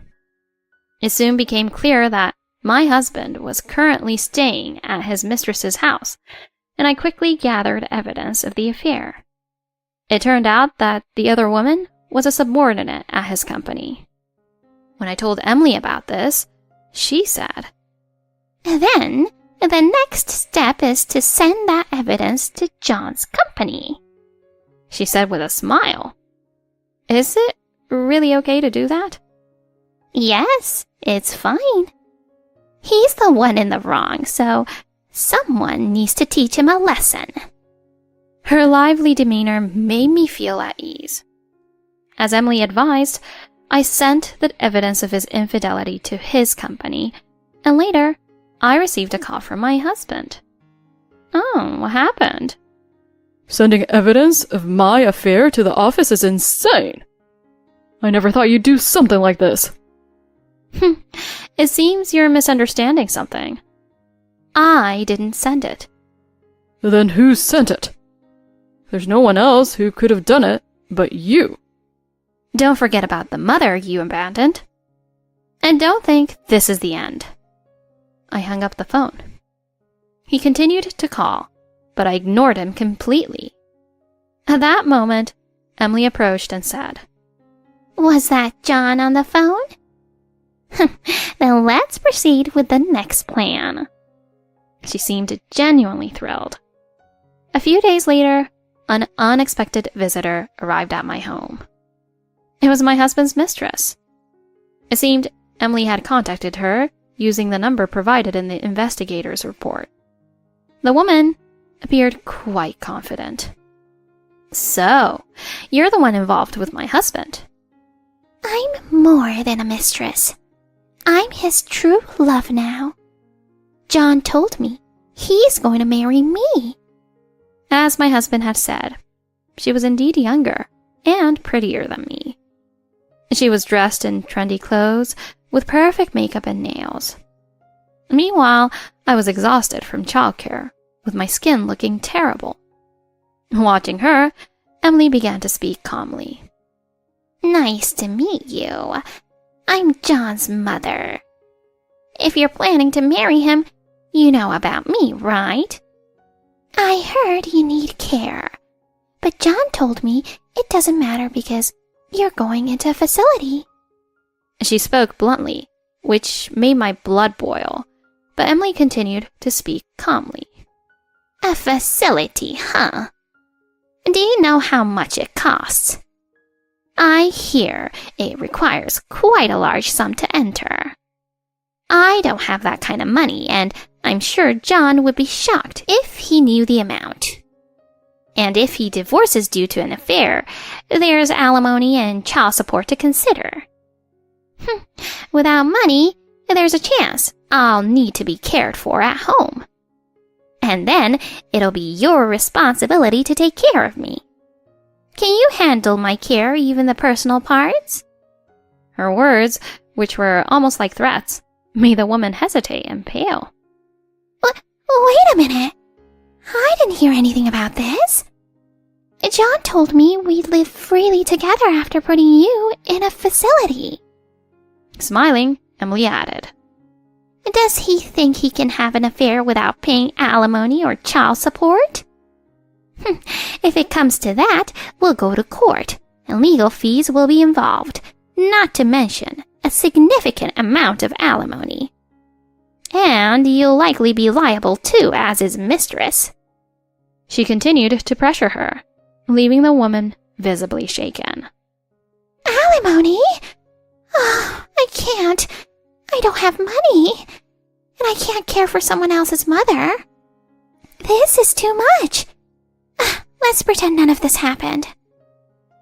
It soon became clear that my husband was currently staying at his mistress's house, and I quickly gathered evidence of the affair. It turned out that the other woman was a subordinate at his company. When I told Emily about this, she said, Then, the next step is to send that evidence to John's company. She said with a smile. Is it really okay to do that? Yes, it's fine. He's the one in the wrong, so someone needs to teach him a lesson. Her lively demeanor made me feel at ease. As Emily advised, I sent the evidence of his infidelity to his company, and later, I received a call from my husband. "Oh, what happened?" "Sending evidence of my affair to the office is insane. I never thought you'd do something like this." It seems you're misunderstanding something. I didn't send it. "Then who sent it? There's no one else who could have done it but you." Don't forget about the mother you abandoned. And don't think this is the end. I hung up the phone. He continued to call, but I ignored him completely. At that moment, Emily approached and said, Was that John on the phone? Then let's proceed with the next plan. She seemed genuinely thrilled. A few days later, an unexpected visitor arrived at my home. It was my husband's mistress. It seemed Emily had contacted her using the number provided in the investigator's report. The woman appeared quite confident. "So, you're the one involved with my husband." I'm more than a mistress. I'm his true love now. John told me he's going to marry me. As my husband had said, she was indeed younger and prettier than me. She was dressed in trendy clothes with perfect makeup and nails. Meanwhile, I was exhausted from childcare, with my skin looking terrible. Watching her, Emily began to speak calmly. Nice to meet you. I'm John's mother. If you're planning to marry him, you know about me, right? I heard you need care, but John told me it doesn't matter because you're going into a facility. She spoke bluntly, which made my blood boil, but Emily continued to speak calmly. A facility, huh? Do you know how much it costs? I hear it requires quite a large sum to enter. I don't have that kind of money, and I'm sure John would be shocked if he knew the amount. And if he divorces due to an affair, there's alimony and child support to consider. Without money, there's a chance I'll need to be cared for at home. And then it'll be your responsibility to take care of me. Can you handle my care, even the personal parts? Her words, which were almost like threats, made the woman hesitate and pale. Wait a minute. I didn't hear anything about this. John told me we'd live freely together after putting you in a facility. Smiling, Emily added. Does he think he can have an affair without paying alimony or child support? If it comes to that, we'll go to court, and legal fees will be involved, not to mention a significant amount of alimony. And you'll likely be liable too as his mistress. She continued to pressure her, leaving the woman visibly shaken. Alimony? Oh, I can't. I don't have money. And I can't care for someone else's mother. This is too much. Let's pretend none of this happened.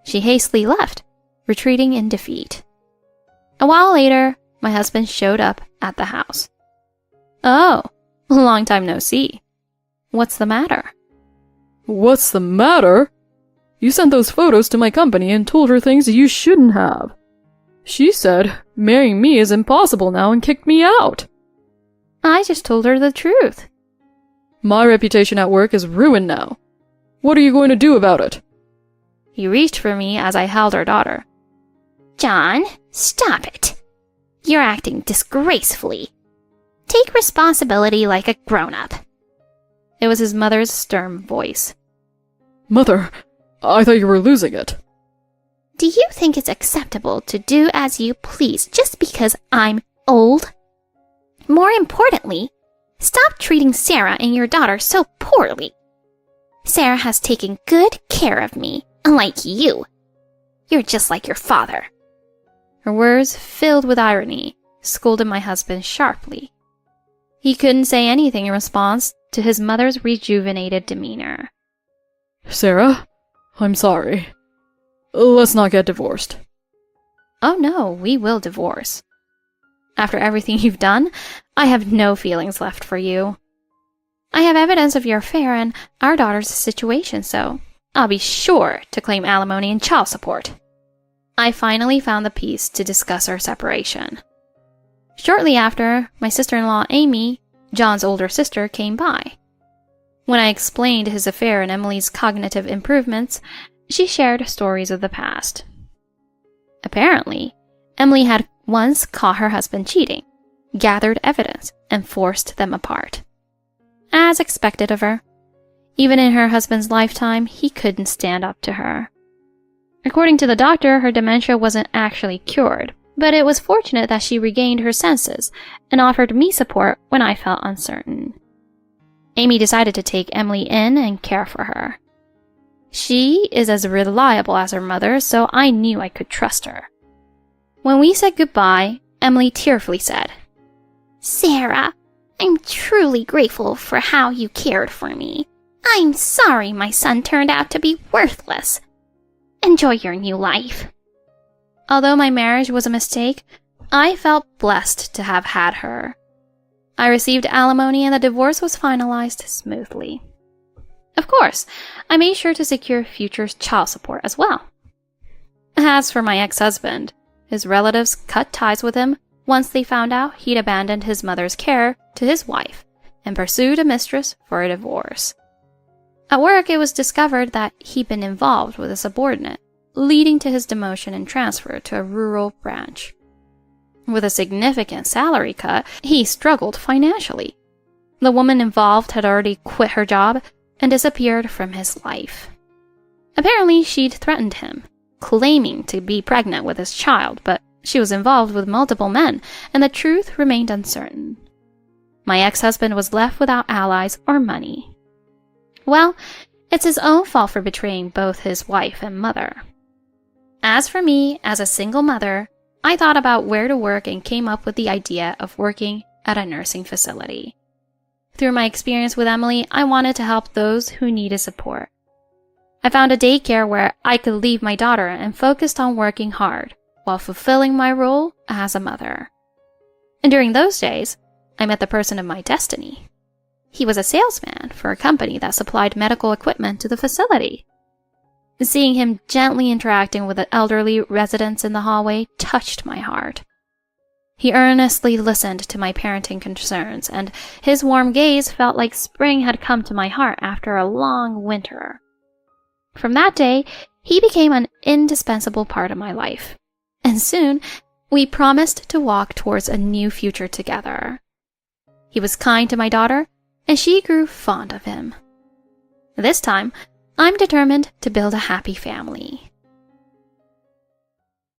She hastily left, retreating in defeat. A while later, my husband showed up at the house. Oh, long time no see. What's the matter? What's the matter? You sent those photos to my company and told her things you shouldn't have. She said marrying me is impossible now and kicked me out. I just told her the truth. My reputation at work is ruined now. What are you going to do about it? He reached for me as I held our daughter. John, stop it. You're acting disgracefully. Take responsibility like a grown-up. It was his mother's stern voice. Mother, I thought you were losing it. Do you think it's acceptable to do as you please just because I'm old? More importantly, stop treating Sarah and your daughter so poorly. Sarah has taken good care of me, unlike you. You're just like your father. Her words, filled with irony, scolded my husband sharply. He couldn't say anything in response to his mother's rejuvenated demeanor. Sarah, I'm sorry. Let's not get divorced. Oh no, we will divorce. After everything you've done, I have no feelings left for you. I have evidence of your affair and our daughter's situation, so I'll be sure to claim alimony and child support. I finally found the peace to discuss our separation. Shortly after, my sister-in-law Amy, John's older sister, came by. When I explained his affair and Emily's cognitive improvements, she shared stories of the past. Apparently, Emily had once caught her husband cheating, gathered evidence, and forced them apart. As expected of her, even in her husband's lifetime, he couldn't stand up to her. According to the doctor, her dementia wasn't actually cured, but it was fortunate that she regained her senses and offered me support when I felt uncertain. Amy decided to take Emily in and care for her. She is as reliable as her mother, so I knew I could trust her. When we said goodbye, Emily tearfully said, Sarah, I'm truly grateful for how you cared for me. I'm sorry my son turned out to be worthless. Enjoy your new life. Although my marriage was a mistake, I felt blessed to have had her. I received alimony and the divorce was finalized smoothly. Of course, I made sure to secure future child support as well. As for my ex-husband, his relatives cut ties with him once they found out he'd abandoned his mother's care to his wife and pursued a mistress for a divorce. At work, it was discovered that he'd been involved with a subordinate, leading to his demotion and transfer to a rural branch. With a significant salary cut, he struggled financially. The woman involved had already quit her job and disappeared from his life. Apparently, she'd threatened him, claiming to be pregnant with his child, but she was involved with multiple men, and the truth remained uncertain. My ex-husband was left without allies or money. Well, it's his own fault for betraying both his wife and mother. As for me, as a single mother, I thought about where to work and came up with the idea of working at a nursing facility. Through my experience with Emily, I wanted to help those who needed support. I found a daycare where I could leave my daughter and focused on working hard while fulfilling my role as a mother. And during those days, I met the person of my destiny. He was a salesman for a company that supplied medical equipment to the facility. Seeing him gently interacting with the elderly residents in the hallway touched my heart. He earnestly listened to my parenting concerns, and his warm gaze felt like spring had come to my heart after a long winter. From that day, he became an indispensable part of my life. And soon, We promised to walk towards a new future together. He was kind to my daughter, and she grew fond of him. This time, I'm determined to build a happy family.